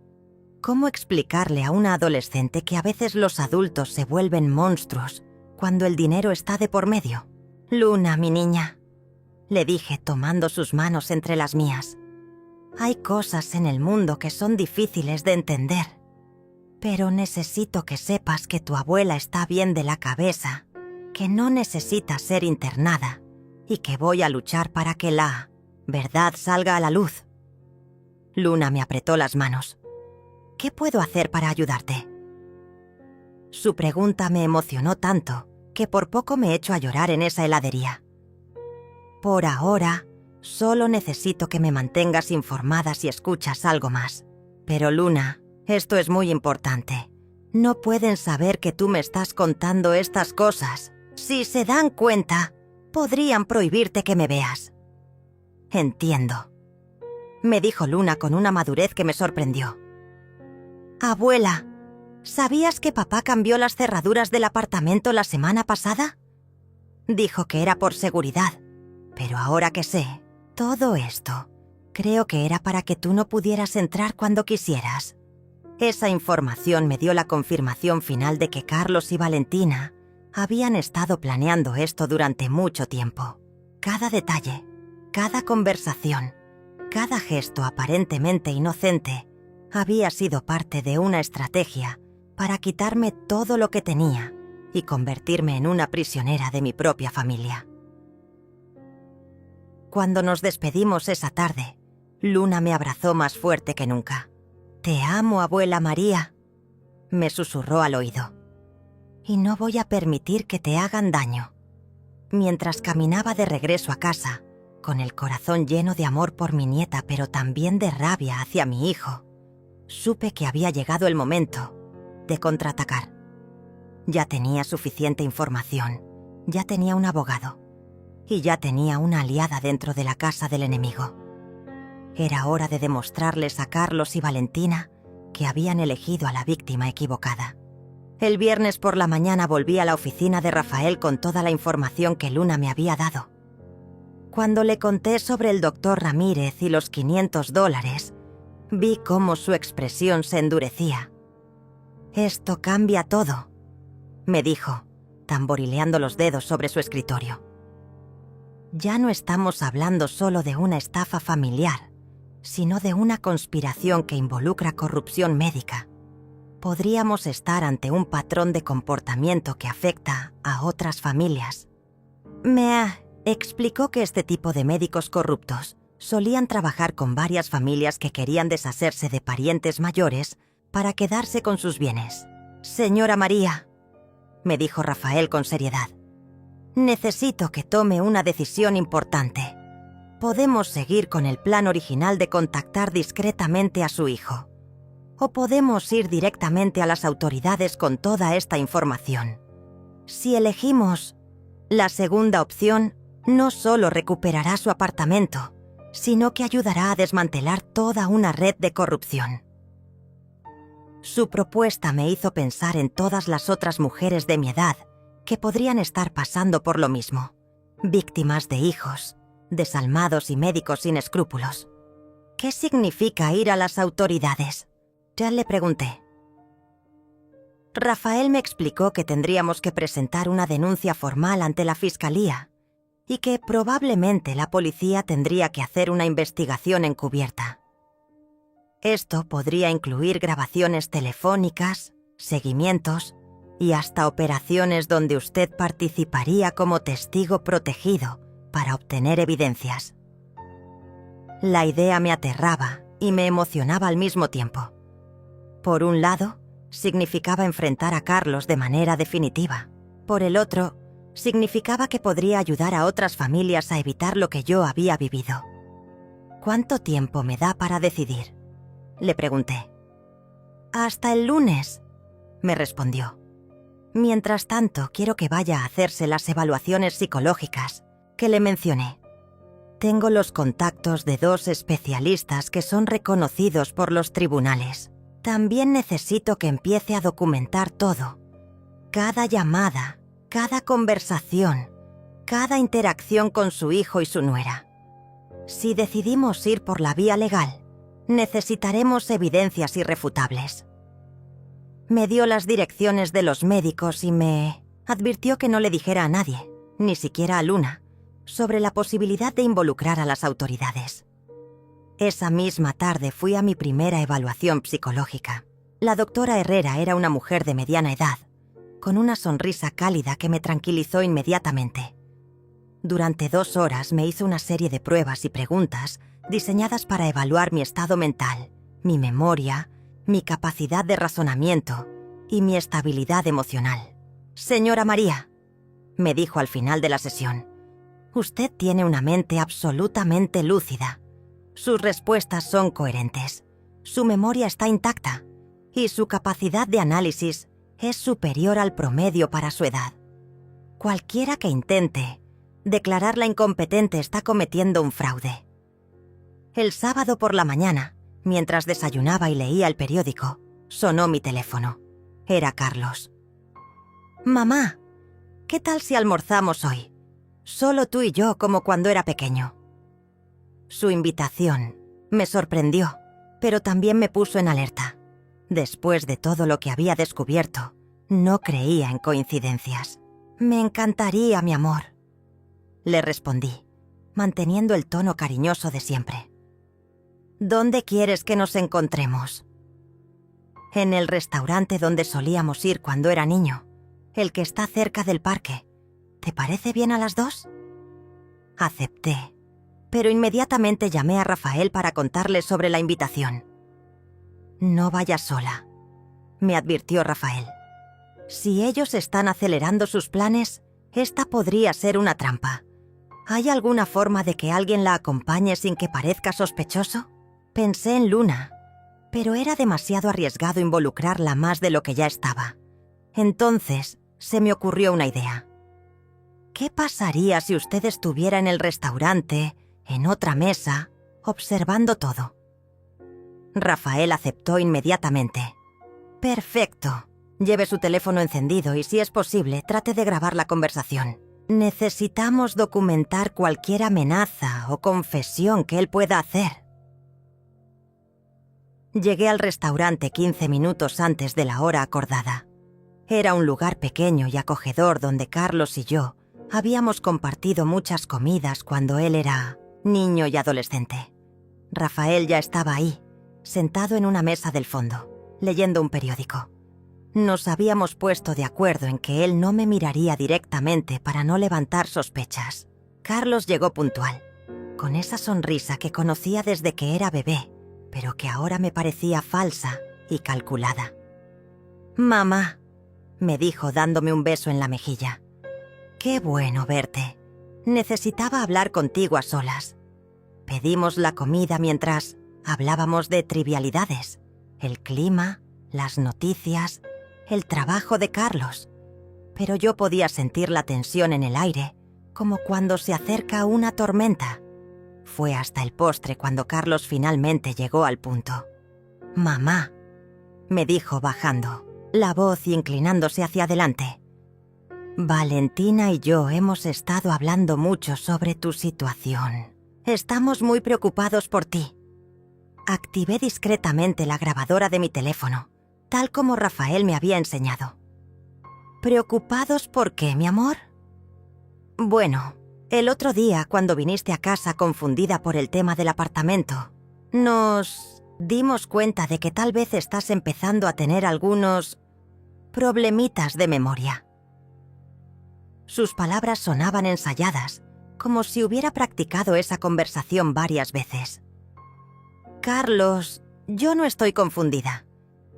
¿Cómo explicarle a una adolescente que a veces los adultos se vuelven monstruos cuando el dinero está de por medio? «Luna, mi niña», le dije tomando sus manos entre las mías, «hay cosas en el mundo que son difíciles de entender, pero necesito que sepas que tu abuela está bien de la cabeza, que no necesita ser internada y que voy a luchar para que la verdad salga a la luz». Luna me apretó las manos. «¿Qué puedo hacer para ayudarte?». Su pregunta me emocionó tanto que por poco me echo a llorar en esa heladería. «Por ahora, solo necesito que me mantengas informada si escuchas algo más. Pero Luna, esto es muy importante. No pueden saber que tú me estás contando estas cosas. Si se dan cuenta, podrían prohibirte que me veas». «Entiendo», me dijo Luna con una madurez que me sorprendió. «Abuela, ¿sabías que papá cambió las cerraduras del apartamento la semana pasada? Dijo que era por seguridad, pero ahora que sé todo esto, creo que era para que tú no pudieras entrar cuando quisieras». Esa información me dio la confirmación final de que Carlos y Valentina habían estado planeando esto durante mucho tiempo. Cada detalle, cada conversación, cada gesto aparentemente inocente había sido parte de una estrategia para quitarme todo lo que tenía y convertirme en una prisionera de mi propia familia. Cuando nos despedimos esa tarde, Luna me abrazó más fuerte que nunca. «Te amo, abuela María», me susurró al oído. «Y no voy a permitir que te hagan daño». Mientras caminaba de regreso a casa, con el corazón lleno de amor por mi nieta, pero también de rabia hacia mi hijo, supe que había llegado el momento de contraatacar. Ya tenía suficiente información, ya tenía un abogado y ya tenía una aliada dentro de la casa del enemigo. Era hora de demostrarles a Carlos y Valentina que habían elegido a la víctima equivocada. El viernes por la mañana volví a la oficina de Rafael con toda la información que Luna me había dado. Cuando le conté sobre el doctor Ramírez y los $500, vi cómo su expresión se endurecía. «Esto cambia todo», me dijo, tamborileando los dedos sobre su escritorio. «Ya no estamos hablando solo de una estafa familiar, sino de una conspiración que involucra corrupción médica. Podríamos estar ante un patrón de comportamiento que afecta a otras familias». Me explicó que este tipo de médicos corruptos solían trabajar con varias familias que querían deshacerse de parientes mayores para quedarse con sus bienes. «Señora María», me dijo Rafael con seriedad, «necesito que tome una decisión importante. Podemos seguir con el plan original de contactar discretamente a su hijo, o podemos ir directamente a las autoridades con toda esta información. Si elegimos la segunda opción, no solo recuperará su apartamento, sino que ayudará a desmantelar toda una red de corrupción». Su propuesta me hizo pensar en todas las otras mujeres de mi edad que podrían estar pasando por lo mismo, víctimas de hijos desalmados y médicos sin escrúpulos. «¿Qué significa ir a las autoridades?», ya le pregunté. Rafael me explicó que tendríamos que presentar una denuncia formal ante la fiscalía y que probablemente la policía tendría que hacer una investigación encubierta. Esto podría incluir grabaciones telefónicas, seguimientos y hasta operaciones donde usted participaría como testigo protegido para obtener evidencias. La idea me aterraba y me emocionaba al mismo tiempo. Por un lado, significaba enfrentar a Carlos de manera definitiva. Por el otro, significaba que podría ayudar a otras familias a evitar lo que yo había vivido. «¿Cuánto tiempo me da para decidir?», le pregunté. «Hasta el lunes», me respondió. «Mientras tanto, quiero que vaya a hacerse las evaluaciones psicológicas que le mencioné. Tengo los contactos de 2 especialistas que son reconocidos por los tribunales. También necesito que empiece a documentar todo. Cada llamada, cada conversación, cada interacción con su hijo y su nuera. Si decidimos ir por la vía legal, necesitaremos evidencias irrefutables». Me dio las direcciones de los médicos y me advirtió que no le dijera a nadie, ni siquiera a Luna, sobre la posibilidad de involucrar a las autoridades. Esa misma tarde fui a mi primera evaluación psicológica. La doctora Herrera era una mujer de mediana edad, con una sonrisa cálida que me tranquilizó inmediatamente. Durante 2 horas me hizo una serie de pruebas y preguntas diseñadas para evaluar mi estado mental, mi memoria, mi capacidad de razonamiento y mi estabilidad emocional. «Señora María», me dijo al final de la sesión, «usted tiene una mente absolutamente lúcida. Sus respuestas son coherentes, su memoria está intacta y su capacidad de análisis es superior al promedio para su edad. Cualquiera que intente declararla incompetente está cometiendo un fraude». El sábado por la mañana, mientras desayunaba y leía el periódico, sonó mi teléfono. Era Carlos. «Mamá, ¿qué tal si almorzamos hoy? Solo tú y yo como cuando era pequeño». Su invitación me sorprendió, pero también me puso en alerta. Después de todo lo que había descubierto, no creía en coincidencias. «Me encantaría, mi amor», le respondí, manteniendo el tono cariñoso de siempre. «¿Dónde quieres que nos encontremos?» «En el restaurante donde solíamos ir cuando era niño, el que está cerca del parque. ¿Te parece bien a las 2? Acepté, pero inmediatamente llamé a Rafael para contarle sobre la invitación. «No vayas sola», me advirtió Rafael. «Si ellos están acelerando sus planes, Esta podría ser una trampa. ¿Hay alguna forma de que alguien la acompañe sin que parezca sospechoso? Pensé en Luna, pero era demasiado arriesgado involucrarla más de lo que ya estaba. Entonces, se me ocurrió una idea. ¿Qué pasaría si usted estuviera en el restaurante, en otra mesa, observando todo? Rafael aceptó inmediatamente. Perfecto. Lleve su teléfono encendido y, si es posible, trate de grabar la conversación. Necesitamos documentar cualquier amenaza o confesión que él pueda hacer. Llegué al restaurante 15 minutos antes de la hora acordada. Era un lugar pequeño y acogedor donde Carlos y yo habíamos compartido muchas comidas cuando él era niño y adolescente. Rafael ya estaba ahí, sentado en una mesa del fondo, leyendo un periódico. Nos habíamos puesto de acuerdo en que él no me miraría directamente para no levantar sospechas. Carlos llegó puntual, con esa sonrisa que conocía desde que era bebé, pero que ahora me parecía falsa y calculada. «Mamá», me dijo dándome un beso en la mejilla. «Qué bueno verte. Necesitaba hablar contigo a solas». Pedimos la comida mientras hablábamos de trivialidades, el clima, las noticias, el trabajo de Carlos. Pero yo podía sentir la tensión en el aire, como cuando se acerca una tormenta. Fue hasta el postre cuando Carlos finalmente llegó al punto. «Mamá», me dijo bajando la voz y inclinándose hacia adelante. «Valentina y yo hemos estado hablando mucho sobre tu situación. Estamos muy preocupados por ti». Activé discretamente la grabadora de mi teléfono, tal como Rafael me había enseñado. «¿Preocupados por qué, mi amor?» «Bueno, el otro día, cuando viniste a casa confundida por el tema del apartamento, nos dimos cuenta de que tal vez estás empezando a tener algunos problemitas de memoria». Sus palabras sonaban ensayadas, como si hubiera practicado esa conversación varias veces. «Carlos, yo no estoy confundida.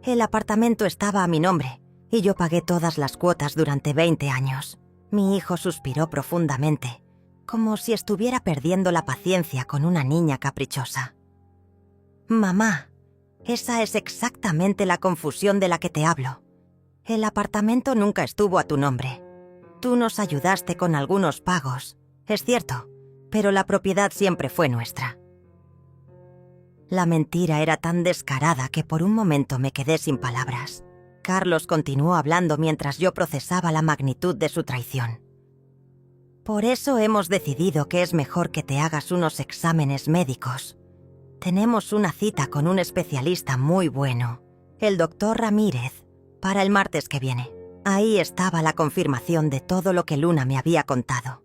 El apartamento estaba a mi nombre y yo pagué todas las cuotas durante 20 años. Mi hijo suspiró profundamente, como si estuviera perdiendo la paciencia con una niña caprichosa. «Mamá, esa es exactamente la confusión de la que te hablo. El apartamento nunca estuvo a tu nombre. Tú nos ayudaste con algunos pagos, es cierto, pero la propiedad siempre fue nuestra». La mentira era tan descarada que por un momento me quedé sin palabras. Carlos continuó hablando mientras yo procesaba la magnitud de su traición. «Por eso hemos decidido que es mejor que te hagas unos exámenes médicos. Tenemos una cita con un especialista muy bueno, el doctor Ramírez, para el martes que viene». Ahí estaba la confirmación de todo lo que Luna me había contado.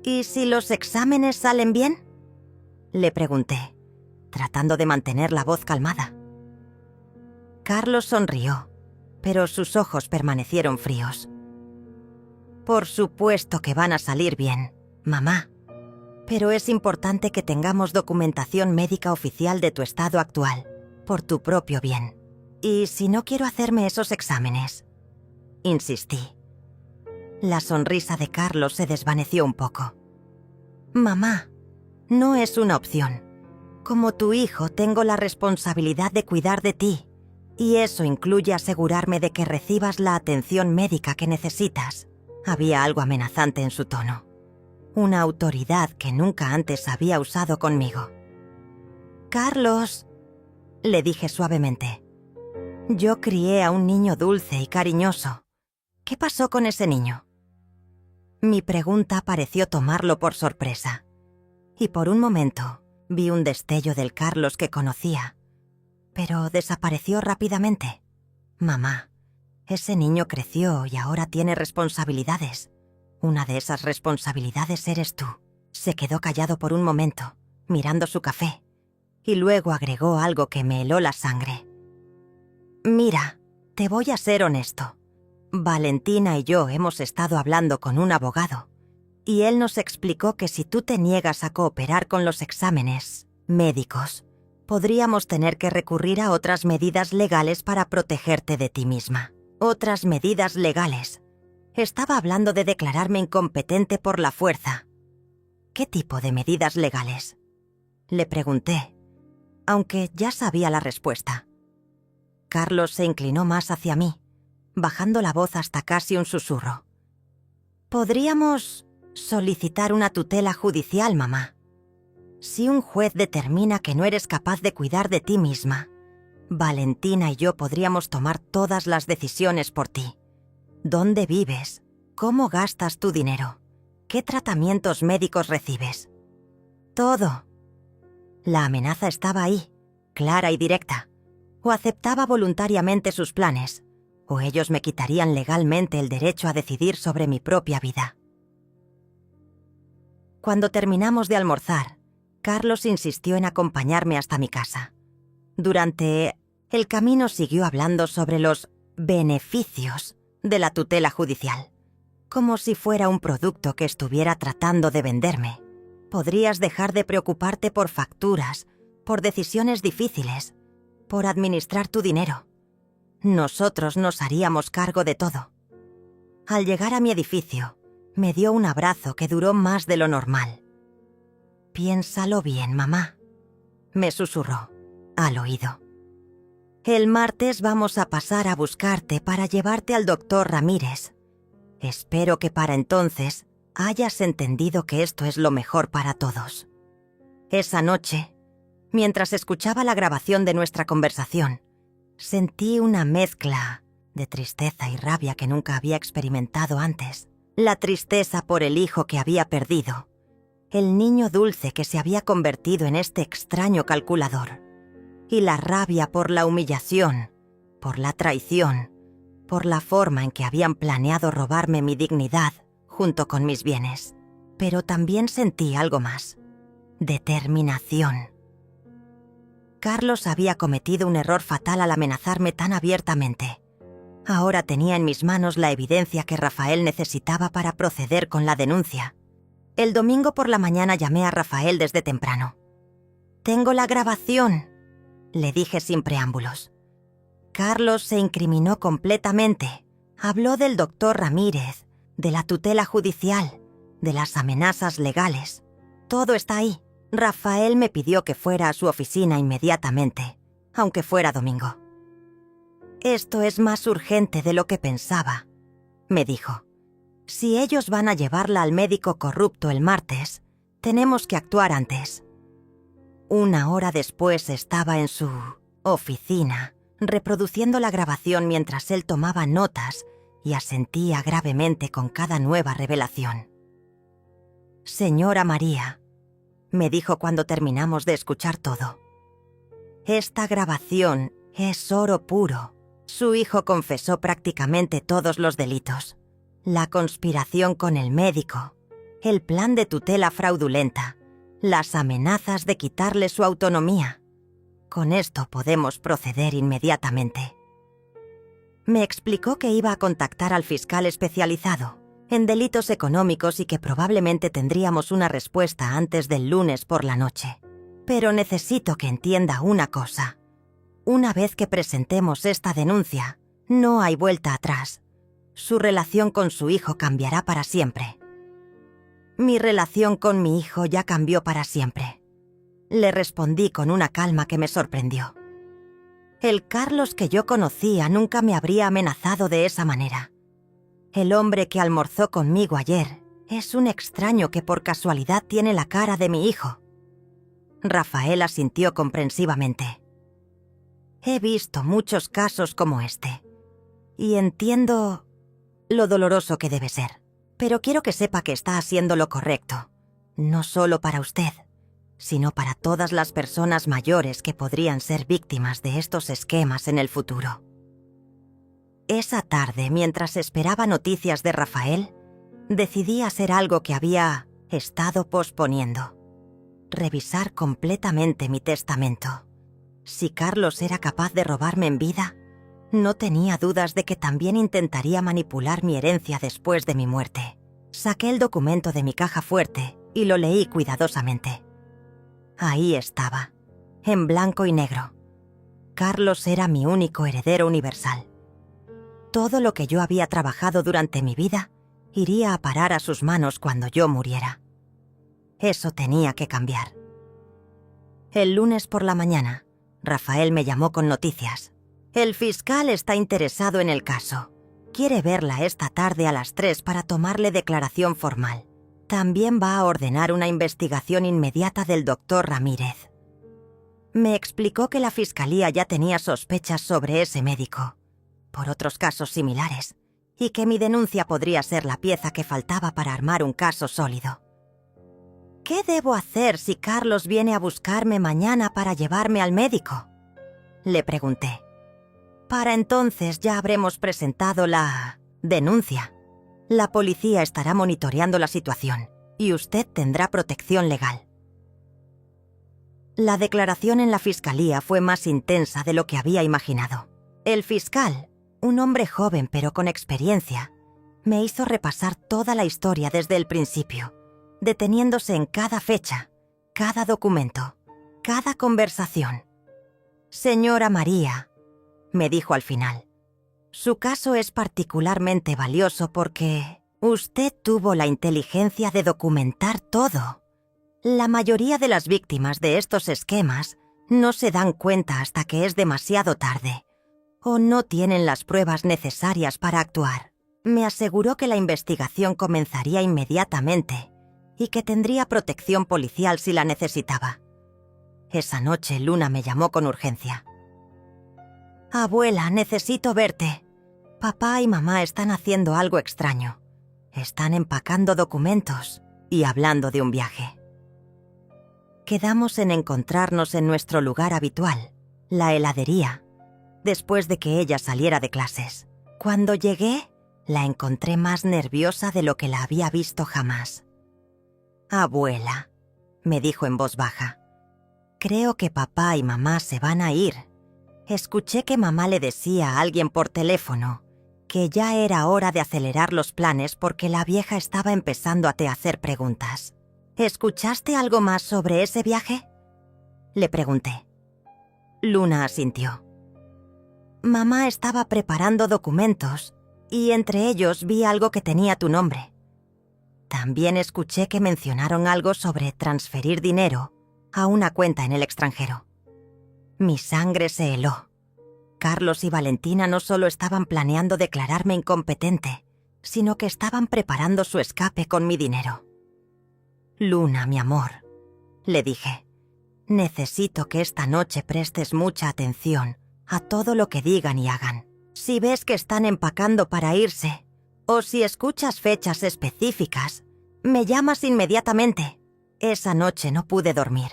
«¿Y si los exámenes salen bien?», le pregunté, tratando de mantener la voz calmada. Carlos sonrió, pero sus ojos permanecieron fríos. «Por supuesto que van a salir bien, mamá. Pero es importante que tengamos documentación médica oficial de tu estado actual, por tu propio bien. ¿Y si no quiero hacerme esos exámenes?», insistí. La sonrisa de Carlos se desvaneció un poco. «Mamá, no es una opción. Como tu hijo, tengo la responsabilidad de cuidar de ti, y eso incluye asegurarme de que recibas la atención médica que necesitas». Había algo amenazante en su tono, una autoridad que nunca antes había usado conmigo. «Carlos», le dije suavemente, «yo crié a un niño dulce y cariñoso. ¿Qué pasó con ese niño?». Mi pregunta pareció tomarlo por sorpresa, y por un momento vi un destello del Carlos que conocía, pero desapareció rápidamente. «Mamá, ese niño creció y ahora tiene responsabilidades. Una de esas responsabilidades eres tú». Se quedó callado por un momento, mirando su café, y luego agregó algo que me heló la sangre. «Mira, te voy a ser honesto. Valentina y yo hemos estado hablando con un abogado, y él nos explicó que si tú te niegas a cooperar con los exámenes médicos, podríamos tener que recurrir a otras medidas legales para protegerte de ti misma». «Otras medidas legales». Estaba hablando de declararme incompetente por la fuerza. ¿Qué tipo de medidas legales? Le pregunté, aunque ya sabía la respuesta. Carlos se inclinó más hacia mí, bajando la voz hasta casi un susurro. Podríamos solicitar una tutela judicial, mamá. Si un juez determina que no eres capaz de cuidar de ti misma, Valentina y yo podríamos tomar todas las decisiones por ti. ¿Dónde vives? ¿Cómo gastas tu dinero? ¿Qué tratamientos médicos recibes? Todo. La amenaza estaba ahí, clara y directa. O aceptaba voluntariamente sus planes, o ellos me quitarían legalmente el derecho a decidir sobre mi propia vida. Cuando terminamos de almorzar, Carlos insistió en acompañarme hasta mi casa. Durante el camino siguió hablando sobre los beneficios de la tutela judicial, como si fuera un producto que estuviera tratando de venderme. Podrías dejar de preocuparte por facturas, por decisiones difíciles, por administrar tu dinero. Nosotros nos haríamos cargo de todo. Al llegar a mi edificio, me dio un abrazo que duró más de lo normal. «Piénsalo bien, mamá», me susurró al oído. «El martes vamos a pasar a buscarte para llevarte al doctor Ramírez. Espero que para entonces hayas entendido que esto es lo mejor para todos». Esa noche, mientras escuchaba la grabación de nuestra conversación, sentí una mezcla de tristeza y rabia que nunca había experimentado antes. La tristeza por el hijo que había perdido, el niño dulce que se había convertido en este extraño calculador, y la rabia por la humillación, por la traición, por la forma en que habían planeado robarme mi dignidad junto con mis bienes. Pero también sentí algo más: determinación. Carlos había cometido un error fatal al amenazarme tan abiertamente. Ahora tenía en mis manos la evidencia que Rafael necesitaba para proceder con la denuncia. El domingo por la mañana llamé a Rafael desde temprano. «Tengo la grabación», le dije sin preámbulos. Carlos se incriminó completamente. Habló del doctor Ramírez, de la tutela judicial, de las amenazas legales. Todo está ahí. Rafael me pidió que fuera a su oficina inmediatamente, aunque fuera domingo. «Esto es más urgente de lo que pensaba», me dijo. «Si ellos van a llevarla al médico corrupto el martes, tenemos que actuar antes». Una hora después estaba en su oficina, reproduciendo la grabación mientras él tomaba notas y asentía gravemente con cada nueva revelación. «Señora María», me dijo cuando terminamos de escuchar todo, «esta grabación es oro puro. Su hijo confesó prácticamente todos los delitos. La conspiración con el médico, el plan de tutela fraudulenta, las amenazas de quitarle su autonomía. Con esto podemos proceder inmediatamente». Me explicó que iba a contactar al fiscal especializado en delitos económicos y que probablemente tendríamos una respuesta antes del lunes por la noche. «Pero necesito que entienda una cosa. Una vez que presentemos esta denuncia, no hay vuelta atrás. Su relación con su hijo cambiará para siempre». «Mi relación con mi hijo ya cambió para siempre», le respondí con una calma que me sorprendió. El Carlos que yo conocía nunca me habría amenazado de esa manera. El hombre que almorzó conmigo ayer es un extraño que por casualidad tiene la cara de mi hijo. Rafael asintió comprensivamente. «He visto muchos casos como este, y entiendo lo doloroso que debe ser, pero quiero que sepa que está haciendo lo correcto, no solo para usted, sino para todas las personas mayores que podrían ser víctimas de estos esquemas en el futuro». Esa tarde, mientras esperaba noticias de Rafael, decidí hacer algo que había estado posponiendo: revisar completamente mi testamento. Si Carlos era capaz de robarme en vida, no tenía dudas de que también intentaría manipular mi herencia después de mi muerte. Saqué el documento de mi caja fuerte y lo leí cuidadosamente. Ahí estaba, en blanco y negro. Carlos era mi único heredero universal. Todo lo que yo había trabajado durante mi vida iría a parar a sus manos cuando yo muriera. Eso tenía que cambiar. El lunes por la mañana, Rafael me llamó con noticias. El fiscal está interesado en el caso. Quiere verla esta tarde a las 3 para tomarle declaración formal. También va a ordenar una investigación inmediata del doctor Ramírez. Me explicó que la fiscalía ya tenía sospechas sobre ese médico, por otros casos similares, y que mi denuncia podría ser la pieza que faltaba para armar un caso sólido. ¿Qué debo hacer si Carlos viene a buscarme mañana para llevarme al médico?, le pregunté. Para entonces ya habremos presentado la denuncia. La policía estará monitoreando la situación y usted tendrá protección legal. La declaración en la fiscalía fue más intensa de lo que había imaginado. El fiscal, un hombre joven pero con experiencia, me hizo repasar toda la historia desde el principio, deteniéndose en cada fecha, cada documento, cada conversación. Señora María, me dijo al final, su caso es particularmente valioso porque usted tuvo la inteligencia de documentar todo. La mayoría de las víctimas de estos esquemas no se dan cuenta hasta que es demasiado tarde o no tienen las pruebas necesarias para actuar. Me aseguró que la investigación comenzaría inmediatamente y que tendría protección policial si la necesitaba. Esa noche Luna me llamó con urgencia. Abuela, necesito verte. Papá y mamá están haciendo algo extraño. Están empacando documentos y hablando de un viaje. Quedamos en encontrarnos en nuestro lugar habitual, la heladería, después de que ella saliera de clases. Cuando llegué, la encontré más nerviosa de lo que la había visto jamás. Abuela, me dijo en voz baja, creo que papá y mamá se van a ir. Escuché que mamá le decía a alguien por teléfono que ya era hora de acelerar los planes porque la vieja estaba empezando a hacer preguntas. ¿Escuchaste algo más sobre ese viaje?, le pregunté. Luna asintió. Mamá estaba preparando documentos y entre ellos vi algo que tenía tu nombre. También escuché que mencionaron algo sobre transferir dinero a una cuenta en el extranjero. Mi sangre se heló. Carlos y Valentina no solo estaban planeando declararme incompetente, sino que estaban preparando su escape con mi dinero. Luna, mi amor, le dije, necesito que esta noche prestes mucha atención a todo lo que digan y hagan. Si ves que están empacando para irse, o si escuchas fechas específicas, me llamas inmediatamente. Esa noche no pude dormir.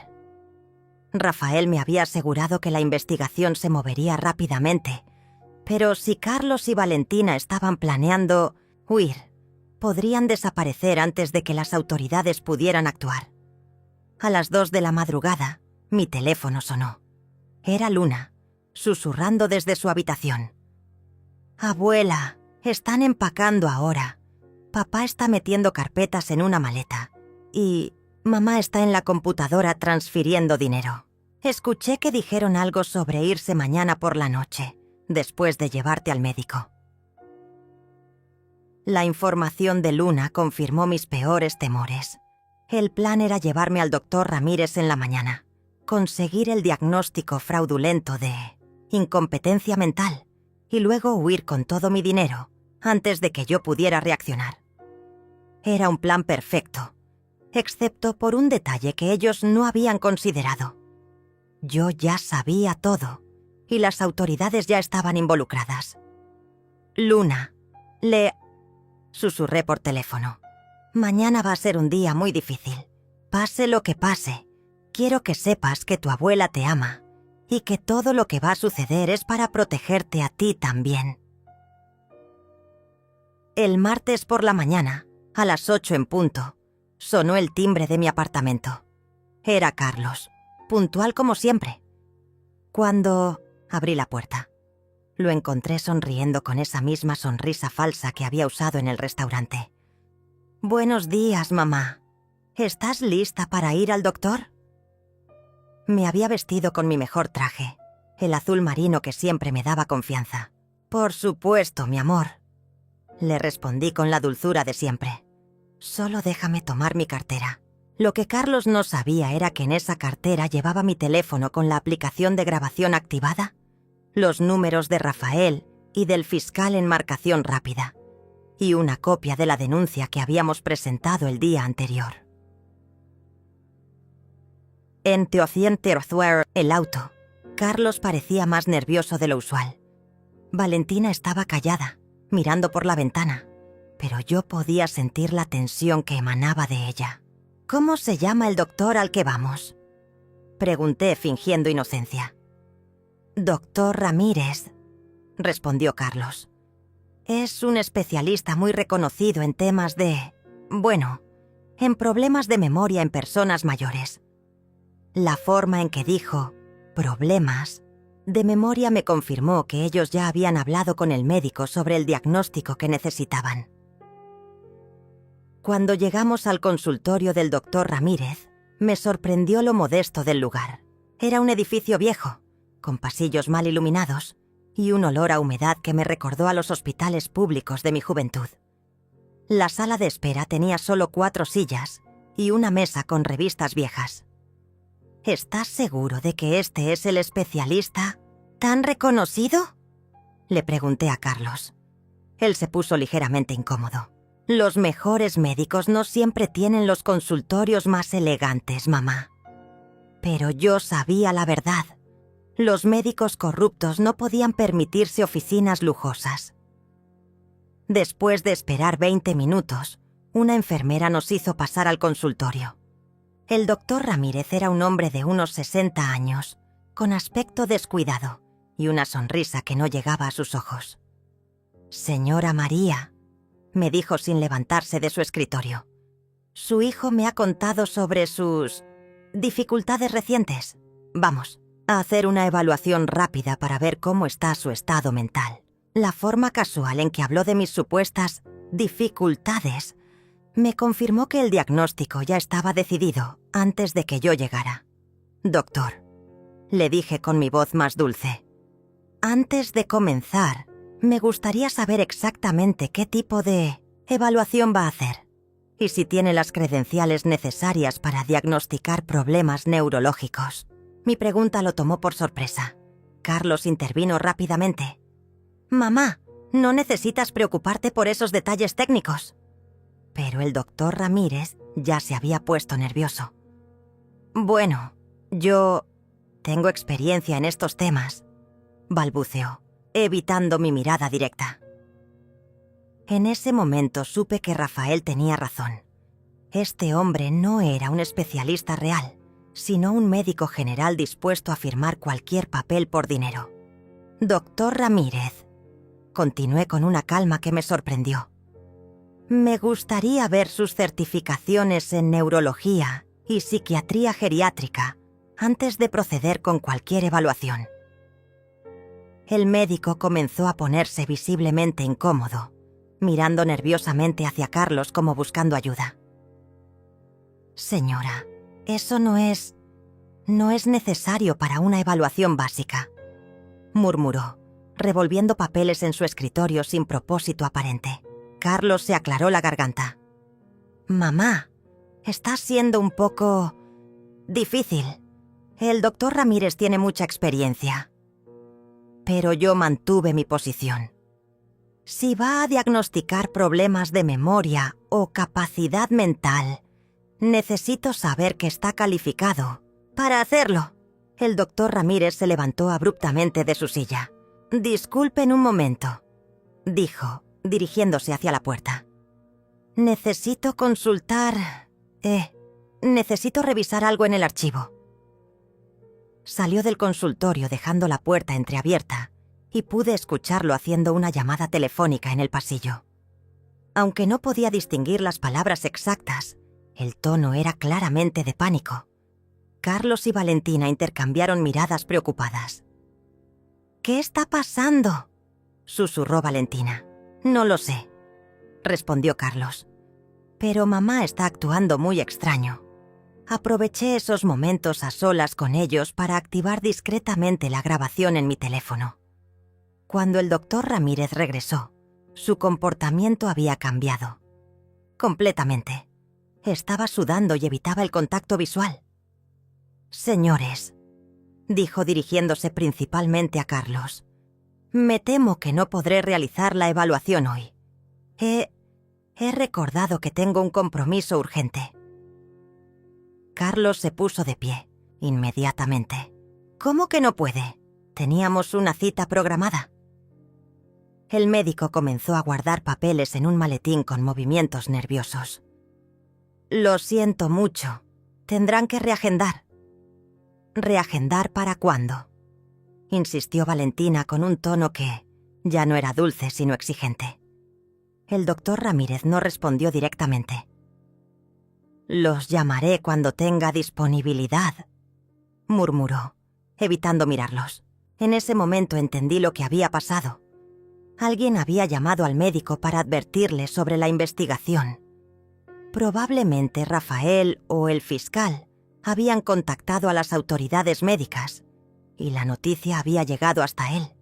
Rafael me había asegurado que la investigación se movería rápidamente, pero si Carlos y Valentina estaban planeando huir, podrían desaparecer antes de que las autoridades pudieran actuar. A las 2 de la madrugada, mi teléfono sonó. Era Luna, susurrando desde su habitación. Abuela, están empacando ahora. Papá está metiendo carpetas en una maleta y mamá está en la computadora transfiriendo dinero. Escuché que dijeron algo sobre irse mañana por la noche, después de llevarte al médico. La información de Luna confirmó mis peores temores. El plan era llevarme al doctor Ramírez en la mañana, conseguir el diagnóstico fraudulento de incompetencia mental y luego huir con todo mi dinero antes de que yo pudiera reaccionar. Era un plan perfecto, excepto por un detalle que ellos no habían considerado. Yo ya sabía todo y las autoridades ya estaban involucradas. Luna, susurré por teléfono. Mañana va a ser un día muy difícil. Pase lo que pase, quiero que sepas que tu abuela te ama y que todo lo que va a suceder es para protegerte a ti también. El martes por la mañana, a las 8 en punto, sonó el timbre de mi apartamento. Era Carlos, puntual como siempre. Cuando abrí la puerta, lo encontré sonriendo con esa misma sonrisa falsa que había usado en el restaurante. «Buenos días, mamá. ¿Estás lista para ir al doctor?» Me había vestido con mi mejor traje, el azul marino que siempre me daba confianza. Por supuesto, mi amor. Le respondí con la dulzura de siempre. Solo déjame tomar mi cartera. Lo que Carlos no sabía era que en esa cartera llevaba mi teléfono con la aplicación de grabación activada, los números de Rafael y del fiscal en marcación rápida, y una copia de la denuncia que habíamos presentado el día anterior. En Theotienterthwer, el auto, Carlos parecía más nervioso de lo usual. Valentina estaba callada, mirando por la ventana, pero yo podía sentir la tensión que emanaba de ella. «¿Cómo se llama el doctor al que vamos?», pregunté fingiendo inocencia. «Doctor Ramírez», respondió Carlos. «Es un especialista muy reconocido en temas de... en problemas de memoria en personas mayores». La forma en que dijo «problemas» de memoria me confirmó que ellos ya habían hablado con el médico sobre el diagnóstico que necesitaban. Cuando llegamos al consultorio del doctor Ramírez, me sorprendió lo modesto del lugar. Era un edificio viejo, con pasillos mal iluminados y un olor a humedad que me recordó a los hospitales públicos de mi juventud. La sala de espera tenía solo 4 sillas y una mesa con revistas viejas. «¿Estás seguro de que este es el especialista tan reconocido?», le pregunté a Carlos. Él se puso ligeramente incómodo. «Los mejores médicos no siempre tienen los consultorios más elegantes, mamá». Pero yo sabía la verdad. Los médicos corruptos no podían permitirse oficinas lujosas. Después de esperar 20 minutos, una enfermera nos hizo pasar al consultorio. El doctor Ramírez era un hombre de unos 60 años, con aspecto descuidado y una sonrisa que no llegaba a sus ojos. «Señora María», me dijo sin levantarse de su escritorio, «su hijo me ha contado sobre sus dificultades recientes. Vamos a hacer una evaluación rápida para ver cómo está su estado mental». La forma casual en que habló de mis supuestas dificultades me confirmó que el diagnóstico ya estaba decidido antes de que yo llegara. «Doctor», le dije con mi voz más dulce, «antes de comenzar, me gustaría saber exactamente qué tipo de evaluación va a hacer y si tiene las credenciales necesarias para diagnosticar problemas neurológicos». Mi pregunta lo tomó por sorpresa. Carlos intervino rápidamente. «Mamá, no necesitas preocuparte por esos detalles técnicos». Pero el doctor Ramírez ya se había puesto nervioso. «Bueno, yo tengo experiencia en estos temas», balbuceó, evitando mi mirada directa. En ese momento supe que Rafael tenía razón. Este hombre no era un especialista real, sino un médico general dispuesto a firmar cualquier papel por dinero. «Doctor Ramírez», continué con una calma que me sorprendió, «me gustaría ver sus certificaciones en neurología y psiquiatría geriátrica antes de proceder con cualquier evaluación». El médico comenzó a ponerse visiblemente incómodo, mirando nerviosamente hacia Carlos como buscando ayuda. «Señora, eso no es necesario para una evaluación básica», murmuró, revolviendo papeles en su escritorio sin propósito aparente. Carlos se aclaró la garganta. «Mamá, está siendo un poco difícil. El doctor Ramírez tiene mucha experiencia». Pero yo mantuve mi posición. «Si va a diagnosticar problemas de memoria o capacidad mental, necesito saber que está calificado para hacerlo». El doctor Ramírez se levantó abruptamente de su silla. «Disculpen un momento», dijo, dirigiéndose hacia la puerta. «Necesito consultar... necesito revisar algo en el archivo». Salió del consultorio dejando la puerta entreabierta y pude escucharlo haciendo una llamada telefónica en el pasillo. Aunque no podía distinguir las palabras exactas, el tono era claramente de pánico. Carlos y Valentina intercambiaron miradas preocupadas. «¿Qué está pasando?», susurró Valentina. «No lo sé», respondió Carlos. «Pero mamá está actuando muy extraño». Aproveché esos momentos a solas con ellos para activar discretamente la grabación en mi teléfono. Cuando el doctor Ramírez regresó, su comportamiento había cambiado. Completamente. Estaba sudando y evitaba el contacto visual. «Señores», dijo dirigiéndose principalmente a Carlos, «me temo que no podré realizar la evaluación hoy. He recordado que tengo un compromiso urgente». Carlos se puso de pie, inmediatamente. «¿Cómo que no puede? Teníamos una cita programada». El médico comenzó a guardar papeles en un maletín con movimientos nerviosos. «Lo siento mucho. Tendrán que reagendar». «¿Reagendar para cuándo?», insistió Valentina con un tono que ya no era dulce sino exigente. El doctor Ramírez no respondió directamente. «Los llamaré cuando tenga disponibilidad», murmuró, evitando mirarlos. En ese momento entendí lo que había pasado. Alguien había llamado al médico para advertirle sobre la investigación. Probablemente Rafael o el fiscal habían contactado a las autoridades médicas y la noticia había llegado hasta él.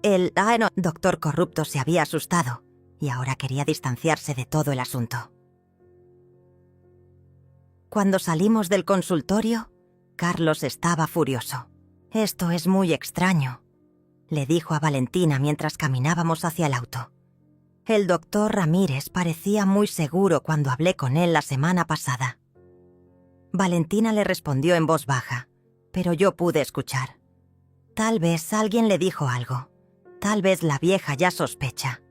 El doctor corrupto se había asustado y ahora quería distanciarse de todo el asunto. Cuando salimos del consultorio, Carlos estaba furioso. «Esto es muy extraño», le dijo a Valentina mientras caminábamos hacia el auto. «El doctor Ramírez parecía muy seguro cuando hablé con él la semana pasada». Valentina le respondió en voz baja, pero yo pude escuchar. Tal vez alguien le dijo algo. Tal vez la vieja ya sospecha.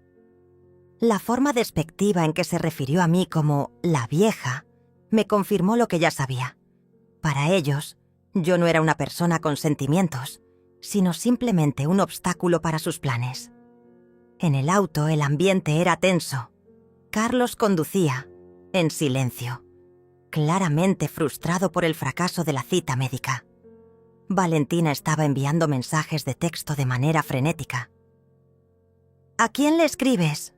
La forma despectiva en que se refirió a mí como «la vieja» me confirmó lo que ya sabía. Para ellos, yo no era una persona con sentimientos, sino simplemente un obstáculo para sus planes. En el auto el ambiente era tenso. Carlos conducía, en silencio, claramente frustrado por el fracaso de la cita médica. Valentina estaba enviando mensajes de texto de manera frenética. «¿A quién le escribes?»,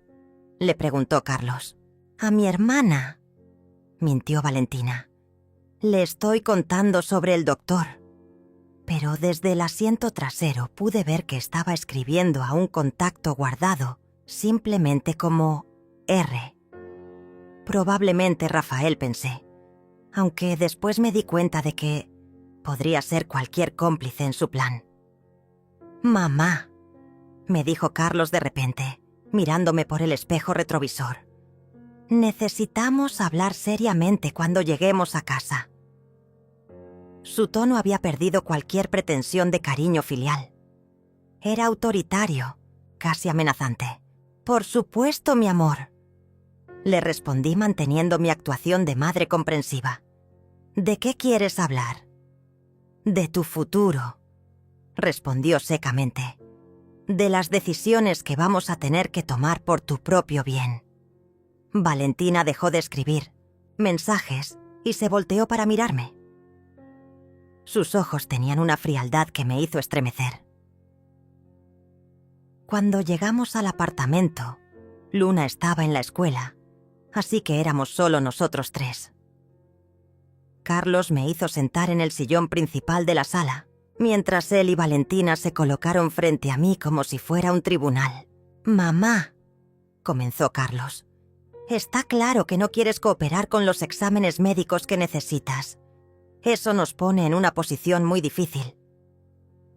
le preguntó Carlos. «A mi hermana», mintió Valentina. «Le estoy contando sobre el doctor». Pero desde el asiento trasero pude ver que estaba escribiendo a un contacto guardado, simplemente como R. Probablemente Rafael, pensé, aunque después me di cuenta de que podría ser cualquier cómplice en su plan. «Mamá», me dijo Carlos de repente, mirándome por el espejo retrovisor. «Necesitamos hablar seriamente cuando lleguemos a casa». Su tono había perdido cualquier pretensión de cariño filial. Era autoritario, casi amenazante. «Por supuesto, mi amor», le respondí manteniendo mi actuación de madre comprensiva. «¿De qué quieres hablar?» «De tu futuro», respondió secamente. «De las decisiones que vamos a tener que tomar por tu propio bien». Valentina dejó de escribir mensajes y se volteó para mirarme. Sus ojos tenían una frialdad que me hizo estremecer. Cuando llegamos al apartamento, Luna estaba en la escuela, así que éramos solo nosotros tres. Carlos me hizo sentar en el sillón principal de la sala, mientras él y Valentina se colocaron frente a mí como si fuera un tribunal. «Mamá», comenzó Carlos, «está claro que no quieres cooperar con los exámenes médicos que necesitas. Eso nos pone en una posición muy difícil».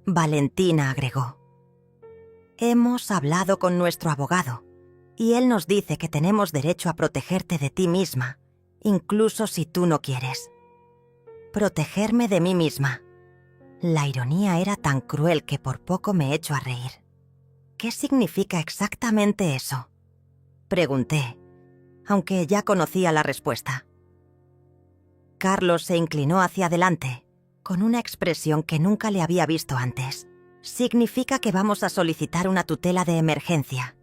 Valentina agregó: «Hemos hablado con nuestro abogado y él nos dice que tenemos derecho a protegerte de ti misma, incluso si tú no quieres». Protegerme de mí misma. La ironía era tan cruel que por poco me echo a reír. «¿Qué significa exactamente eso?», pregunté, aunque ya conocía la respuesta. Carlos se inclinó hacia adelante, con una expresión que nunca le había visto antes. «Significa que vamos a solicitar una tutela de emergencia.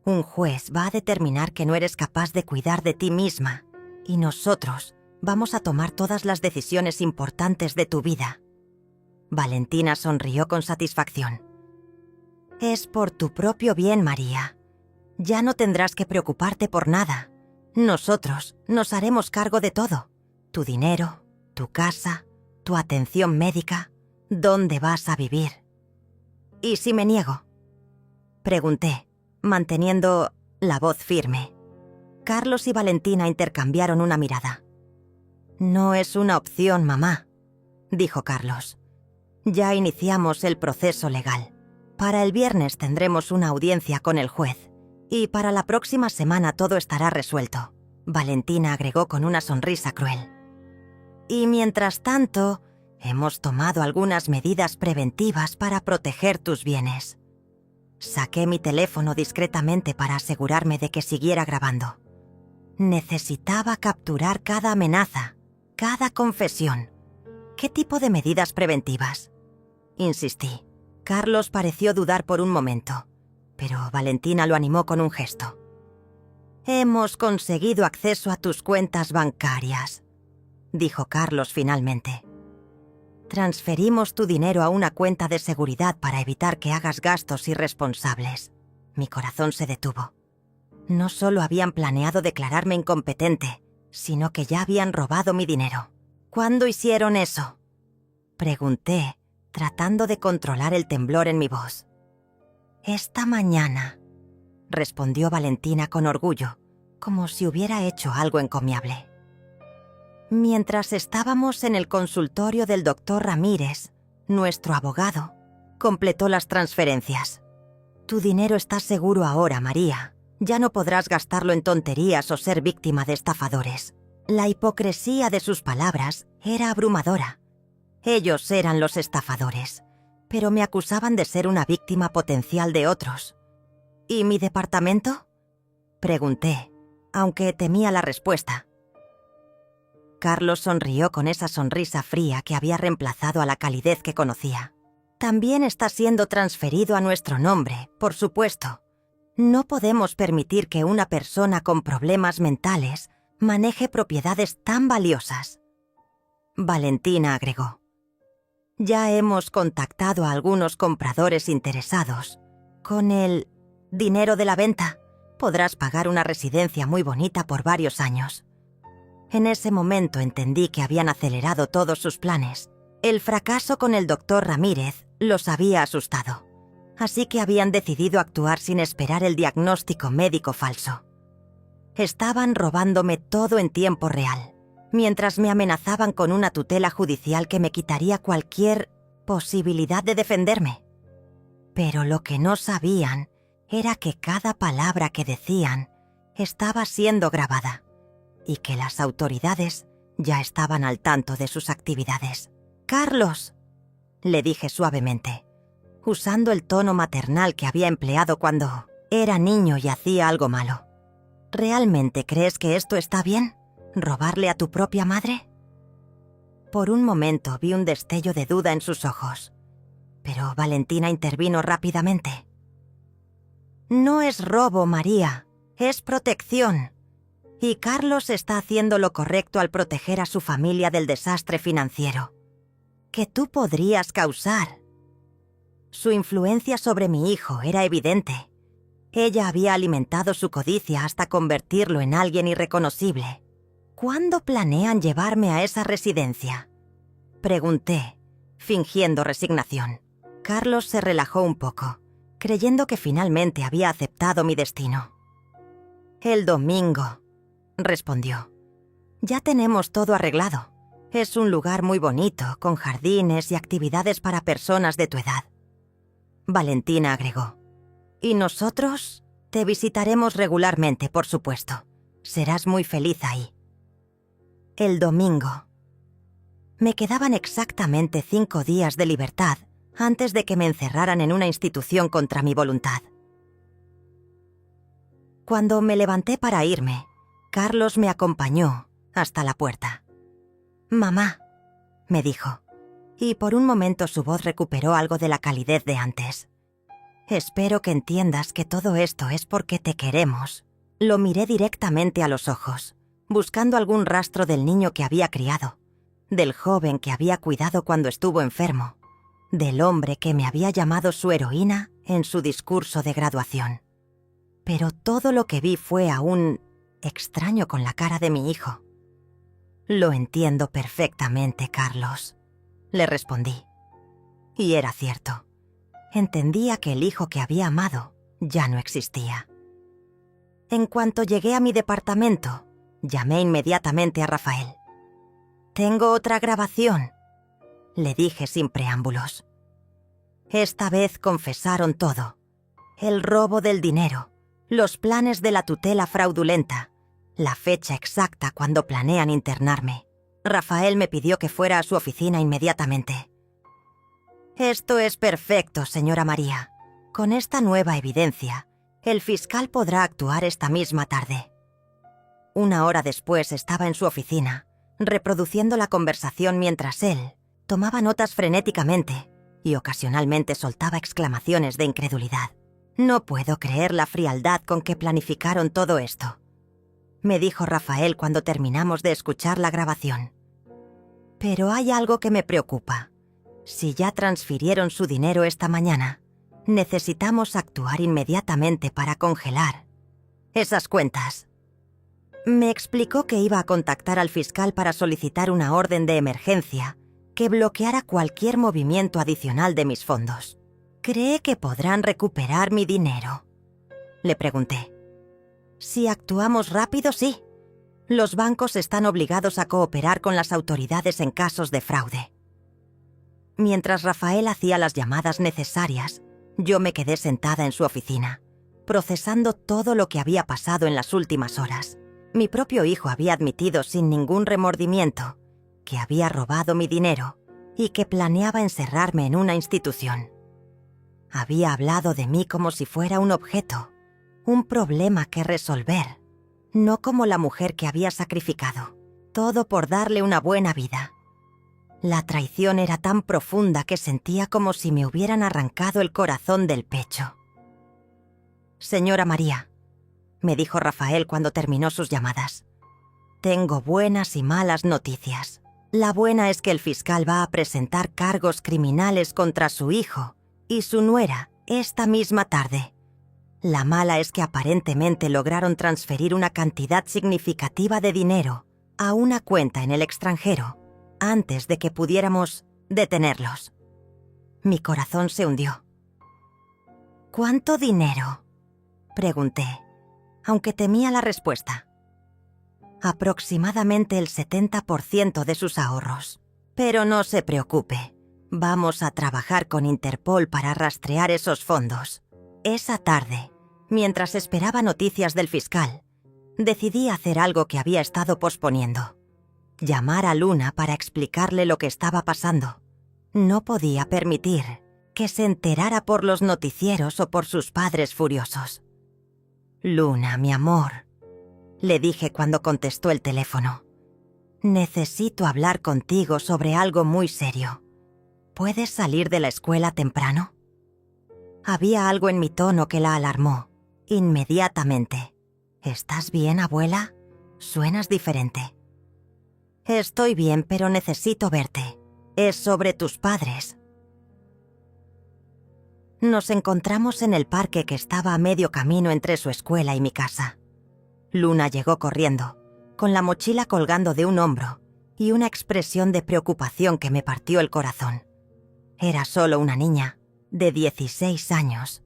Un juez va a determinar que no eres capaz de cuidar de ti misma, y nosotros vamos a tomar todas las decisiones importantes de tu vida». Valentina sonrió con satisfacción. «Es por tu propio bien, María. Ya no tendrás que preocuparte por nada. Nosotros nos haremos cargo de todo. Tu dinero, tu casa, tu atención médica, dónde vas a vivir». «¿Y si me niego?», Pregunté, manteniendo la voz firme. Carlos y Valentina intercambiaron una mirada. «No es una opción, mamá», dijo Carlos. «Ya iniciamos el proceso legal. Para el viernes tendremos una audiencia con el juez y para la próxima semana todo estará resuelto», Valentina agregó con una sonrisa cruel. «Y mientras tanto, hemos tomado algunas medidas preventivas para proteger tus bienes». Saqué mi teléfono discretamente para asegurarme de que siguiera grabando. Necesitaba capturar cada amenaza, cada confesión. ¿Qué tipo de medidas preventivas? Insistí. Carlos pareció dudar por un momento, pero Valentina lo animó con un gesto. «Hemos conseguido acceso a tus cuentas bancarias», dijo Carlos finalmente. «Transferimos tu dinero a una cuenta de seguridad para evitar que hagas gastos irresponsables». Mi corazón se detuvo. No solo habían planeado declararme incompetente, sino que ya habían robado mi dinero. «¿Cuándo hicieron eso?», pregunté, tratando de controlar el temblor en mi voz. «Esta mañana», respondió Valentina con orgullo, como si hubiera hecho algo encomiable. «Mientras estábamos en el consultorio del doctor Ramírez, nuestro abogado completó las transferencias. Tu dinero está seguro ahora, María. Ya no podrás gastarlo en tonterías o ser víctima de estafadores». La hipocresía de sus palabras era abrumadora. Ellos eran los estafadores, pero me acusaban de ser una víctima potencial de otros. «¿Y mi departamento?», pregunté, aunque temía la respuesta. Carlos sonrió con esa sonrisa fría que había reemplazado a la calidez que conocía. «También está siendo transferido a nuestro nombre, por supuesto. No podemos permitir que una persona con problemas mentales maneje propiedades tan valiosas». Valentina agregó. «Ya hemos contactado a algunos compradores interesados. Con el dinero de la venta podrás pagar una residencia muy bonita por varios años». En ese momento entendí que habían acelerado todos sus planes. El fracaso con el doctor Ramírez los había asustado, así que habían decidido actuar sin esperar el diagnóstico médico falso. Estaban robándome todo en tiempo real, mientras me amenazaban con una tutela judicial que me quitaría cualquier posibilidad de defenderme. Pero lo que no sabían era que cada palabra que decían estaba siendo grabada y que las autoridades ya estaban al tanto de sus actividades. «Carlos», le dije suavemente, usando el tono maternal que había empleado cuando era niño y hacía algo malo. «¿Realmente crees que esto está bien? ¿Robarle a tu propia madre?». Por un momento vi un destello de duda en sus ojos, pero Valentina intervino rápidamente. «No es robo, María, es protección. Y Carlos está haciendo lo correcto al proteger a su familia del desastre financiero que tú podrías causar». Su influencia sobre mi hijo era evidente. Ella había alimentado su codicia hasta convertirlo en alguien irreconocible. «¿Cuándo planean llevarme a esa residencia?», pregunté, fingiendo resignación. Carlos se relajó un poco, creyendo que finalmente había aceptado mi destino. «El domingo», respondió. «Ya tenemos todo arreglado. Es un lugar muy bonito, con jardines y actividades para personas de tu edad». Valentina agregó. «Y nosotros te visitaremos regularmente, por supuesto. Serás muy feliz ahí». El domingo. Me quedaban exactamente 5 días de libertad antes de que me encerraran en una institución contra mi voluntad. Cuando me levanté para irme, Carlos me acompañó hasta la puerta. «Mamá», me dijo, y por un momento su voz recuperó algo de la calidez de antes. «Espero que entiendas que todo esto es porque te queremos». Lo miré directamente a los ojos, buscando algún rastro del niño que había criado, del joven que había cuidado cuando estuvo enfermo, del hombre que me había llamado su heroína en su discurso de graduación. Pero todo lo que vi fue aún extraño con la cara de mi hijo. «Lo entiendo perfectamente, Carlos», le respondí. Y era cierto. Entendía que el hijo que había amado ya no existía. En cuanto llegué a mi departamento, llamé inmediatamente a Rafael. «Tengo otra grabación», le dije sin preámbulos. Esta vez confesaron todo. El robo del dinero, los planes de la tutela fraudulenta, la fecha exacta cuando planean internarme. Rafael me pidió que fuera a su oficina inmediatamente. «Esto es perfecto, señora María. Con esta nueva evidencia, el fiscal podrá actuar esta misma tarde». Una hora después estaba en su oficina, reproduciendo la conversación mientras él tomaba notas frenéticamente y ocasionalmente soltaba exclamaciones de incredulidad. «No puedo creer la frialdad con que planificaron todo esto», me dijo Rafael cuando terminamos de escuchar la grabación. «Pero hay algo que me preocupa. Si ya transfirieron su dinero esta mañana, necesitamos actuar inmediatamente para congelar esas cuentas». Me explicó que iba a contactar al fiscal para solicitar una orden de emergencia que bloqueara cualquier movimiento adicional de mis fondos. «¿Cree que podrán recuperar mi dinero?», le pregunté. «Si actuamos rápido, sí. Los bancos están obligados a cooperar con las autoridades en casos de fraude». Mientras Rafael hacía las llamadas necesarias, yo me quedé sentada en su oficina, procesando todo lo que había pasado en las últimas horas. Mi propio hijo había admitido sin ningún remordimiento que había robado mi dinero y que planeaba encerrarme en una institución. Había hablado de mí como si fuera un objeto, un problema que resolver, no como la mujer que había sacrificado, todo por darle una buena vida. La traición era tan profunda que sentía como si me hubieran arrancado el corazón del pecho. «Señora María», me dijo Rafael cuando terminó sus llamadas, «tengo buenas y malas noticias. La buena es que el fiscal va a presentar cargos criminales contra su hijo y su nuera esta misma tarde. La mala es que aparentemente lograron transferir una cantidad significativa de dinero a una cuenta en el extranjero antes de que pudiéramos detenerlos». Mi corazón se hundió. «¿Cuánto dinero?», pregunté, aunque temía la respuesta. «Aproximadamente el 70% de sus ahorros. Pero no se preocupe, vamos a trabajar con Interpol para rastrear esos fondos». Esa tarde, mientras esperaba noticias del fiscal, decidí hacer algo que había estado posponiendo: llamar a Luna para explicarle lo que estaba pasando. No podía permitir que se enterara por los noticieros o por sus padres furiosos. «Luna, mi amor», le dije cuando contestó el teléfono, «necesito hablar contigo sobre algo muy serio. ¿Puedes salir de la escuela temprano?». Había algo en mi tono que la alarmó. Inmediatamente: «¿Estás bien, abuela? Suenas diferente». «Estoy bien, pero necesito verte. Es sobre tus padres». Nos encontramos en el parque que estaba a medio camino entre su escuela y mi casa. Luna llegó corriendo, con la mochila colgando de un hombro y una expresión de preocupación que me partió el corazón. Era solo una niña, de 16 años,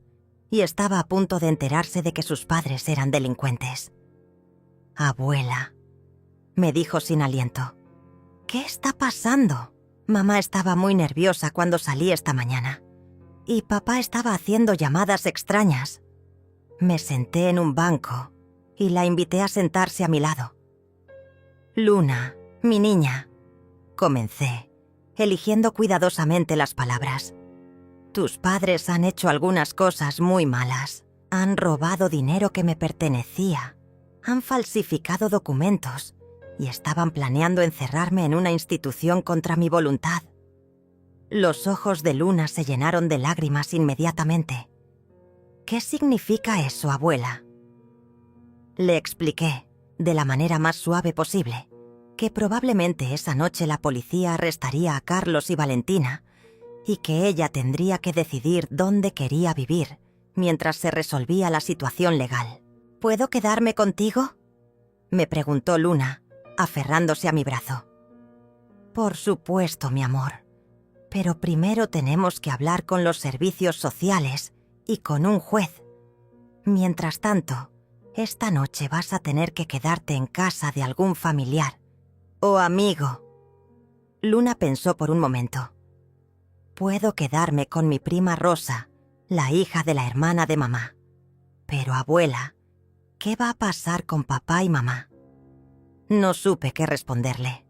y estaba a punto de enterarse de que sus padres eran delincuentes. «Abuela», me dijo sin aliento, «¿qué está pasando?». Mamá estaba muy nerviosa cuando salí esta mañana, y papá estaba haciendo llamadas extrañas. Me senté en un banco y la invité a sentarse a mi lado. «Luna, mi niña», comencé, eligiendo cuidadosamente las palabras. «Tus padres han hecho algunas cosas muy malas. Han robado dinero que me pertenecía, han falsificado documentos y estaban planeando encerrarme en una institución contra mi voluntad». Los ojos de Luna se llenaron de lágrimas inmediatamente. «¿Qué significa eso, abuela?». Le expliqué, de la manera más suave posible, que probablemente esa noche la policía arrestaría a Carlos y Valentina y que ella tendría que decidir dónde quería vivir mientras se resolvía la situación legal. «¿Puedo quedarme contigo?», me preguntó Luna, aferrándose a mi brazo. «Por supuesto, mi amor. Pero primero tenemos que hablar con los servicios sociales y con un juez. Mientras tanto, esta noche vas a tener que quedarte en casa de algún familiar o amigo. Luna pensó por un momento. Puedo quedarme con mi prima Rosa, la hija de la hermana de mamá. Pero abuela, ¿qué va a pasar con papá y mamá? No supe qué responderle.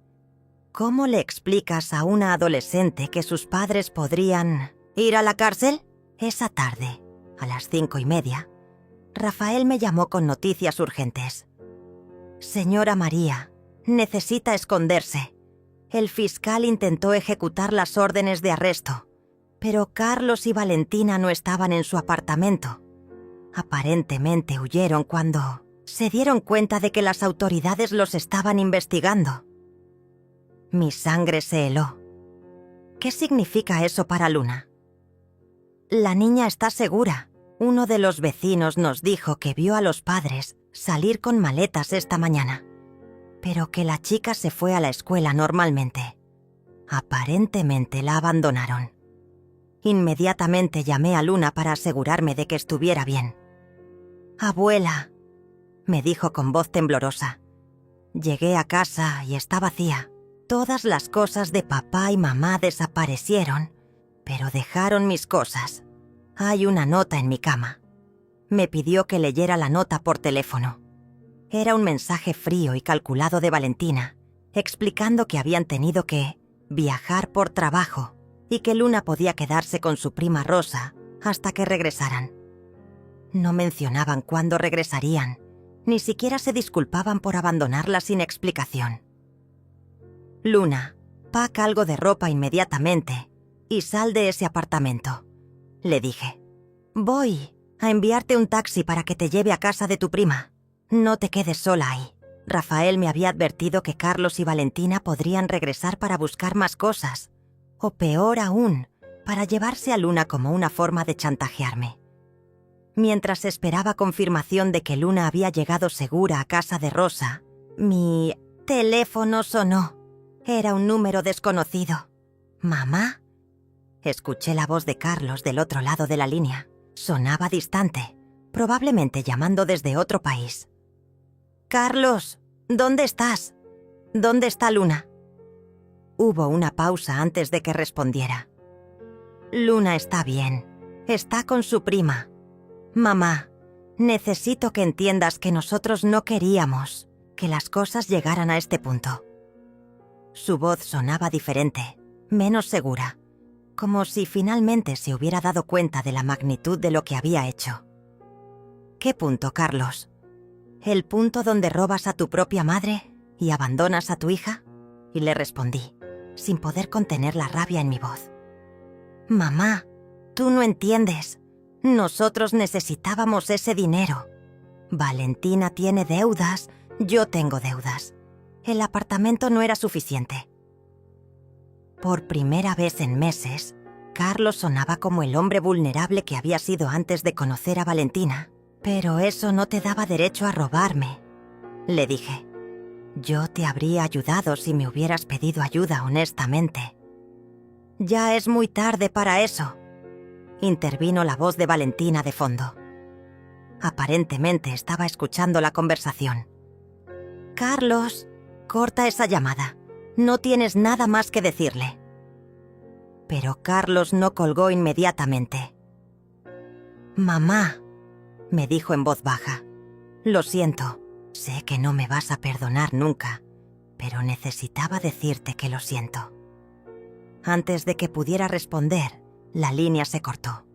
¿Cómo le explicas a una adolescente que sus padres podrían ir a la cárcel? Esa tarde, a las 5:30, Rafael me llamó con noticias urgentes. Señora María, necesita esconderse. El fiscal intentó ejecutar las órdenes de arresto, pero Carlos y Valentina no estaban en su apartamento. Aparentemente huyeron cuando se dieron cuenta de que las autoridades los estaban investigando. Mi sangre se heló. ¿Qué significa eso para Luna? La niña está segura. Uno de los vecinos nos dijo que vio a los padres salir con maletas esta mañana, pero que la chica se fue a la escuela normalmente. Aparentemente la abandonaron. Inmediatamente llamé a Luna para asegurarme de que estuviera bien. «Abuela», me dijo con voz temblorosa. Llegué a casa y está vacía. Todas las cosas de papá y mamá desaparecieron, pero dejaron mis cosas. Hay una nota en mi cama. Me pidió que leyera la nota por teléfono. Era un mensaje frío y calculado de Valentina, explicando que habían tenido que viajar por trabajo y que Luna podía quedarse con su prima Rosa hasta que regresaran. No mencionaban cuándo regresarían, ni siquiera se disculpaban por abandonarla sin explicación. «Luna, pack algo de ropa inmediatamente y sal de ese apartamento», le dije. «Voy a enviarte un taxi para que te lleve a casa de tu prima. No te quedes sola ahí». Rafael me había advertido que Carlos y Valentina podrían regresar para buscar más cosas, o peor aún, para llevarse a Luna como una forma de chantajearme. Mientras esperaba confirmación de que Luna había llegado segura a casa de Rosa, mi teléfono sonó. Era un número desconocido. «¿Mamá?» Escuché la voz de Carlos del otro lado de la línea. Sonaba distante, probablemente llamando desde otro país. «Carlos, ¿dónde estás? ¿Dónde está Luna?» Hubo una pausa antes de que respondiera. «Luna está bien. Está con su prima. Mamá, necesito que entiendas que nosotros no queríamos que las cosas llegaran a este punto». Su voz sonaba diferente, menos segura, como si finalmente se hubiera dado cuenta de la magnitud de lo que había hecho. «¿Qué punto, Carlos? ¿El punto donde robas a tu propia madre y abandonas a tu hija?» Y le respondí, sin poder contener la rabia en mi voz. «Mamá, tú no entiendes. Nosotros necesitábamos ese dinero. Valentina tiene deudas, yo tengo deudas. El apartamento no era suficiente». Por primera vez en meses, Carlos sonaba como el hombre vulnerable que había sido antes de conocer a Valentina. «Pero eso no te daba derecho a robarme», le dije. «Yo te habría ayudado si me hubieras pedido ayuda honestamente». «Ya es muy tarde para eso», intervino la voz de Valentina de fondo. Aparentemente estaba escuchando la conversación. «Carlos, corta esa llamada. No tienes nada más que decirle». Pero Carlos no colgó inmediatamente. «Mamá», me dijo en voz baja, «lo siento, sé que no me vas a perdonar nunca, pero necesitaba decirte que lo siento». Antes de que pudiera responder, la línea se cortó.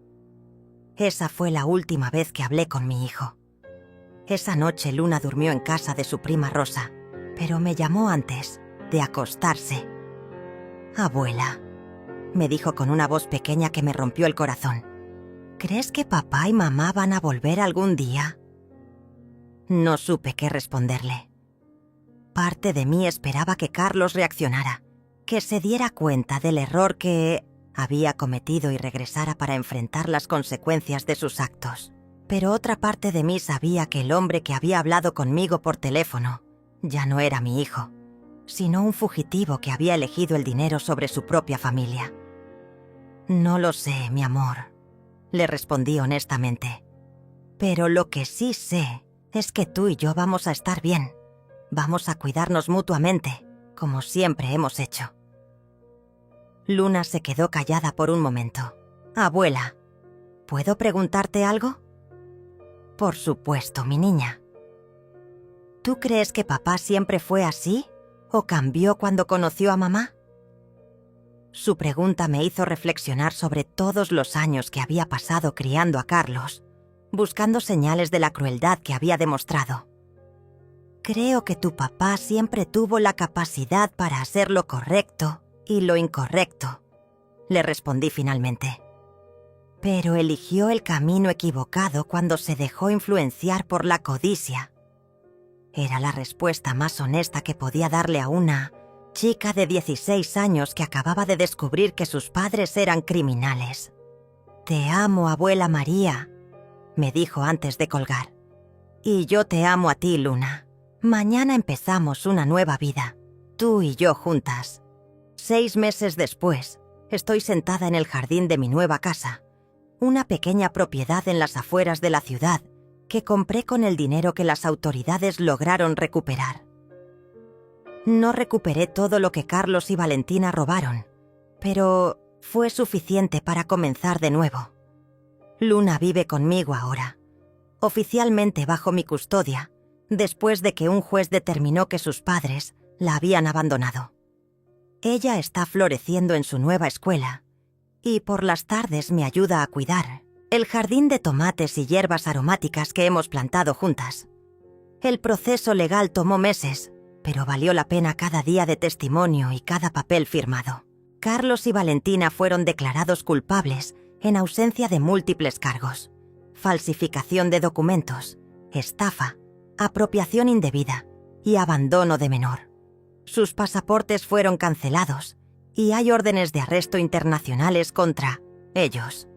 Esa fue la última vez que hablé con mi hijo. Esa noche Luna durmió en casa de su prima Rosa, pero me llamó antes de acostarse. «Abuela», me dijo con una voz pequeña que me rompió el corazón, «¿crees que papá y mamá van a volver algún día?» No supe qué responderle. Parte de mí esperaba que Carlos reaccionara, que se diera cuenta del error que había cometido y regresara para enfrentar las consecuencias de sus actos. Pero otra parte de mí sabía que el hombre que había hablado conmigo por teléfono ya no era mi hijo, sino un fugitivo que había elegido el dinero sobre su propia familia. «No lo sé, mi amor», le respondí honestamente. Pero lo que sí sé es que tú y yo vamos a estar bien. Vamos a cuidarnos mutuamente, como siempre hemos hecho. Luna se quedó callada por un momento. Abuela, ¿puedo preguntarte algo? Por supuesto, mi niña. ¿Tú crees que papá siempre fue así o cambió cuando conoció a mamá? Su pregunta me hizo reflexionar sobre todos los años que había pasado criando a Carlos, buscando señales de la crueldad que había demostrado. Creo que tu papá siempre tuvo la capacidad para hacer lo correcto y lo incorrecto, le respondí finalmente. Pero eligió el camino equivocado cuando se dejó influenciar por la codicia. Era la respuesta más honesta que podía darle a una chica de 16 años que acababa de descubrir que sus padres eran criminales. «Te amo, abuela María», me dijo antes de colgar. «Y yo te amo a ti, Luna. Mañana empezamos una nueva vida, tú y yo juntas». 6 meses después, estoy sentada en el jardín de mi nueva casa, una pequeña propiedad en las afueras de la ciudad que compré con el dinero que las autoridades lograron recuperar. No recuperé todo lo que Carlos y Valentina robaron, pero fue suficiente para comenzar de nuevo. Luna vive conmigo ahora, oficialmente bajo mi custodia, después de que un juez determinó que sus padres la habían abandonado. Ella está floreciendo en su nueva escuela y por las tardes me ayuda a cuidar el jardín de tomates y hierbas aromáticas que hemos plantado juntas. El proceso legal tomó meses, pero valió la pena cada día de testimonio y cada papel firmado. Carlos y Valentina fueron declarados culpables en ausencia de múltiples cargos: falsificación de documentos, estafa, apropiación indebida y abandono de menor. Sus pasaportes fueron cancelados y hay órdenes de arresto internacionales contra ellos.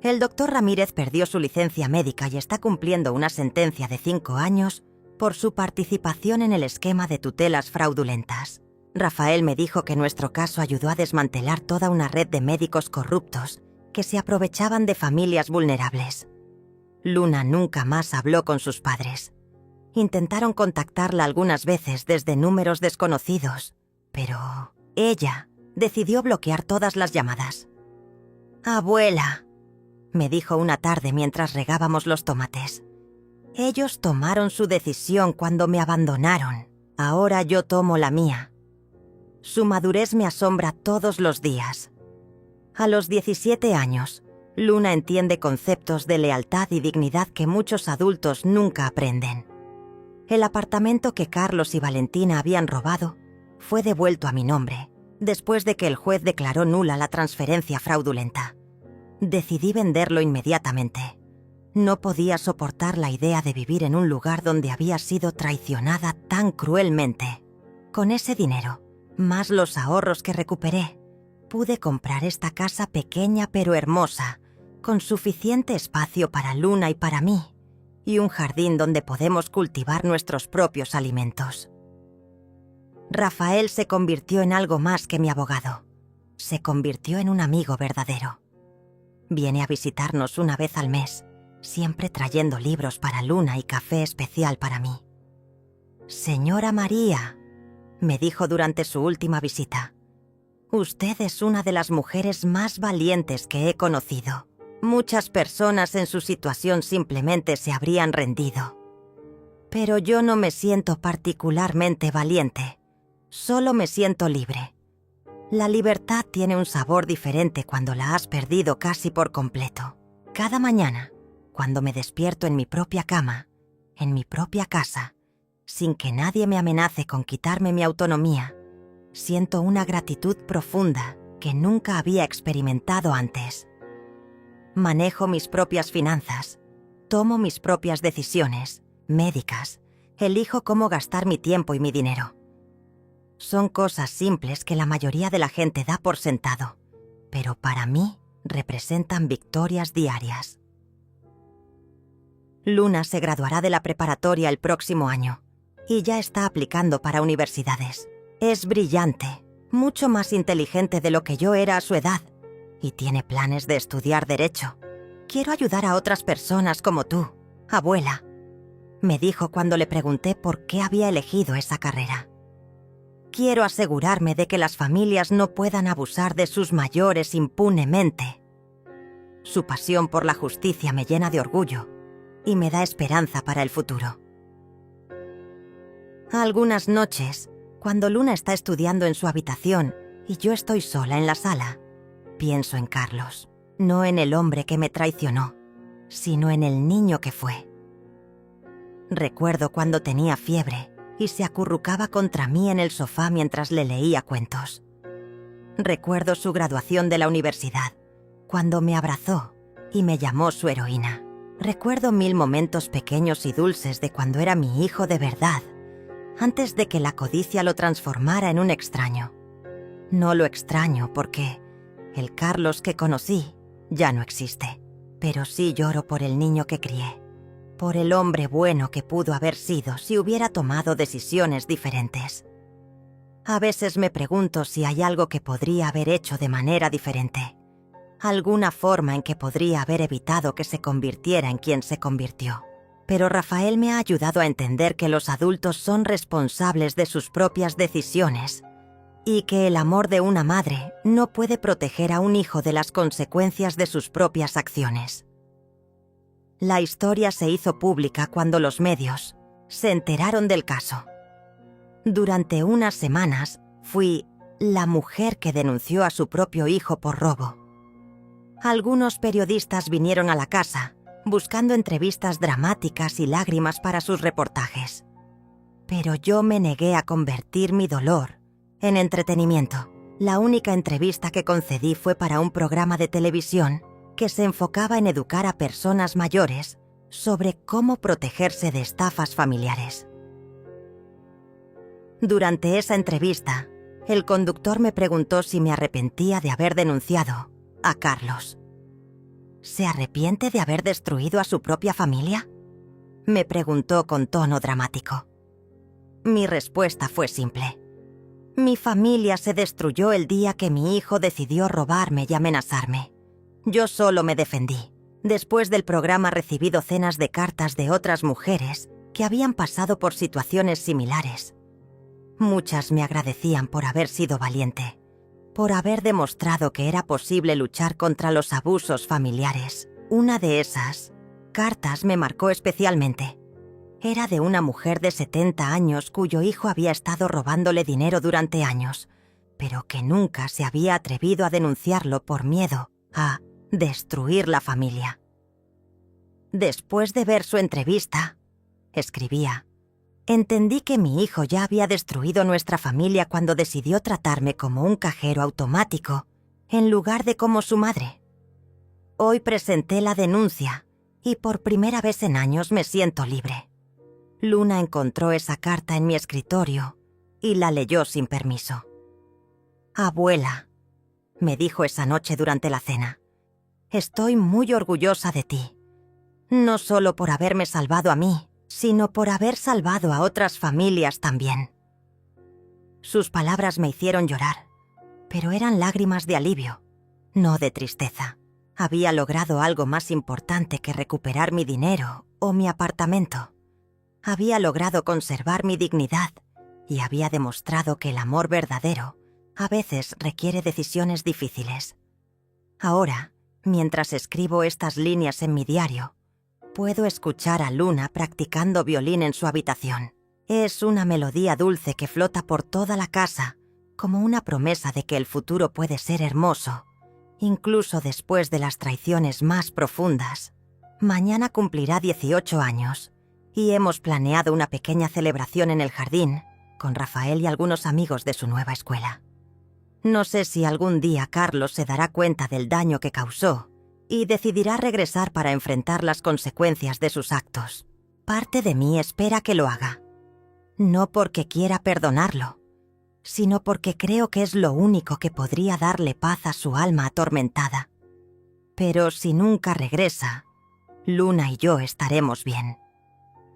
El doctor Ramírez perdió su licencia médica y está cumpliendo una sentencia de 5 años por su participación en el esquema de tutelas fraudulentas. Rafael me dijo que nuestro caso ayudó a desmantelar toda una red de médicos corruptos que se aprovechaban de familias vulnerables. Luna nunca más habló con sus padres. Intentaron contactarla algunas veces desde números desconocidos, pero ella decidió bloquear todas las llamadas. «Abuela», me dijo una tarde mientras regábamos los tomates, «ellos tomaron su decisión cuando me abandonaron. Ahora yo tomo la mía». Su madurez me asombra todos los días. A los 17 años, Luna entiende conceptos de lealtad y dignidad que muchos adultos nunca aprenden. El apartamento que Carlos y Valentina habían robado fue devuelto a mi nombre, después de que el juez declaró nula la transferencia fraudulenta. Decidí venderlo inmediatamente. No podía soportar la idea de vivir en un lugar donde había sido traicionada tan cruelmente. Con ese dinero, más los ahorros que recuperé, pude comprar esta casa pequeña pero hermosa, con suficiente espacio para Luna y para mí, y un jardín donde podemos cultivar nuestros propios alimentos. Rafael se convirtió en algo más que mi abogado. Se convirtió en un amigo verdadero. Viene a visitarnos una vez al mes, siempre trayendo libros para Luna y café especial para mí. «Señora María», me dijo durante su última visita, «usted es una de las mujeres más valientes que he conocido. Muchas personas en su situación simplemente se habrían rendido. Pero yo no me siento particularmente valiente, solo me siento libre. La libertad tiene un sabor diferente cuando la has perdido casi por completo. Cada mañana, cuando me despierto en mi propia cama, en mi propia casa, sin que nadie me amenace con quitarme mi autonomía, siento una gratitud profunda que nunca había experimentado antes. Manejo mis propias finanzas, tomo mis propias decisiones médicas, elijo cómo gastar mi tiempo y mi dinero. Son cosas simples que la mayoría de la gente da por sentado, pero para mí representan victorias diarias. Luna se graduará de la preparatoria el próximo año y ya está aplicando para universidades. Es brillante, mucho más inteligente de lo que yo era a su edad, y tiene planes de estudiar Derecho. Quiero ayudar a otras personas como tú, abuela, me dijo cuando le pregunté por qué había elegido esa carrera. Quiero asegurarme de que las familias no puedan abusar de sus mayores impunemente. Su pasión por la justicia me llena de orgullo y me da esperanza para el futuro. Algunas noches, cuando Luna está estudiando en su habitación y yo estoy sola en la sala, pienso en Carlos, no en el hombre que me traicionó, sino en el niño que fue. Recuerdo cuando tenía fiebre y se acurrucaba contra mí en el sofá mientras le leía cuentos. Recuerdo su graduación de la universidad, cuando me abrazó y me llamó su heroína. Recuerdo 1000 momentos pequeños y dulces de cuando era mi hijo de verdad, antes de que la codicia lo transformara en un extraño. No lo extraño porque el Carlos que conocí ya no existe, pero sí lloro por el niño que crié, por el hombre bueno que pudo haber sido si hubiera tomado decisiones diferentes. A veces me pregunto si hay algo que podría haber hecho de manera diferente, alguna forma en que podría haber evitado que se convirtiera en quien se convirtió. Pero Rafael me ha ayudado a entender que los adultos son responsables de sus propias decisiones y que el amor de una madre no puede proteger a un hijo de las consecuencias de sus propias acciones. La historia se hizo pública cuando los medios se enteraron del caso. Durante unas semanas fui la mujer que denunció a su propio hijo por robo. Algunos periodistas vinieron a la casa buscando entrevistas dramáticas y lágrimas para sus reportajes. Pero yo me negué a convertir mi dolor en entretenimiento. La única entrevista que concedí fue para un programa de televisión que se enfocaba en educar a personas mayores sobre cómo protegerse de estafas familiares. Durante esa entrevista, el conductor me preguntó si me arrepentía de haber denunciado a Carlos. ¿Se arrepiente de haber destruido a su propia familia?, me preguntó con tono dramático. Mi respuesta fue simple. Mi familia se destruyó el día que mi hijo decidió robarme y amenazarme. Yo solo me defendí. Después del programa recibí docenas de cartas de otras mujeres que habían pasado por situaciones similares. Muchas me agradecían por haber sido valiente, por haber demostrado que era posible luchar contra los abusos familiares. Una de esas cartas me marcó especialmente. Era de una mujer de 70 años cuyo hijo había estado robándole dinero durante años, pero que nunca se había atrevido a denunciarlo por miedo a destruir la familia. Después de ver su entrevista, escribía, entendí que mi hijo ya había destruido nuestra familia cuando decidió tratarme como un cajero automático en lugar de como su madre. Hoy presenté la denuncia y por primera vez en años me siento libre. Luna encontró esa carta en mi escritorio y la leyó sin permiso. Abuela, me dijo esa noche durante la cena, estoy muy orgullosa de ti, no solo por haberme salvado a mí, sino por haber salvado a otras familias también. Sus palabras me hicieron llorar, pero eran lágrimas de alivio, no de tristeza. Había logrado algo más importante que recuperar mi dinero o mi apartamento. Había logrado conservar mi dignidad y había demostrado que el amor verdadero a veces requiere decisiones difíciles. Ahora, mientras escribo estas líneas en mi diario, puedo escuchar a Luna practicando violín en su habitación. Es una melodía dulce que flota por toda la casa, como una promesa de que el futuro puede ser hermoso, incluso después de las traiciones más profundas. Mañana cumplirá 18 años y hemos planeado una pequeña celebración en el jardín con Rafael y algunos amigos de su nueva escuela. No sé si algún día Carlos se dará cuenta del daño que causó y decidirá regresar para enfrentar las consecuencias de sus actos. Parte de mí espera que lo haga. No porque quiera perdonarlo, sino porque creo que es lo único que podría darle paz a su alma atormentada. Pero si nunca regresa, Luna y yo estaremos bien.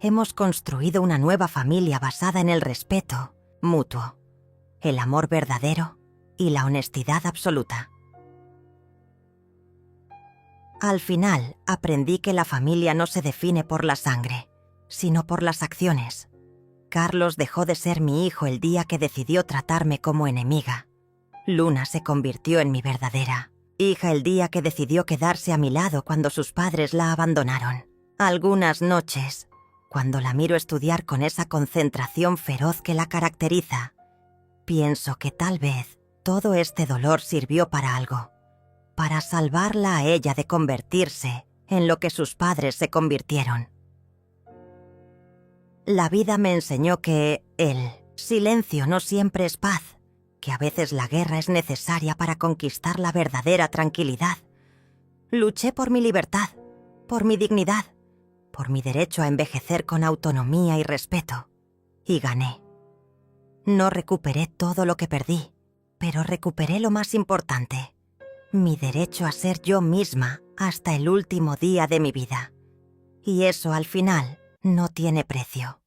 Hemos construido una nueva familia basada en el respeto mutuo, el amor verdadero y la honestidad absoluta. Al final, aprendí que la familia no se define por la sangre, sino por las acciones. Carlos dejó de ser mi hijo el día que decidió tratarme como enemiga. Luna se convirtió en mi verdadera hija el día que decidió quedarse a mi lado cuando sus padres la abandonaron. Algunas noches, cuando la miro estudiar con esa concentración feroz que la caracteriza, pienso que tal vez todo este dolor sirvió para algo, para salvarla a ella de convertirse en lo que sus padres se convirtieron. La vida me enseñó que el silencio no siempre es paz, que a veces la guerra es necesaria para conquistar la verdadera tranquilidad. Luché por mi libertad, por mi dignidad, por mi derecho a envejecer con autonomía y respeto, y gané. No recuperé todo lo que perdí, pero recuperé lo más importante, mi derecho a ser yo misma hasta el último día de mi vida. Y eso al final no tiene precio.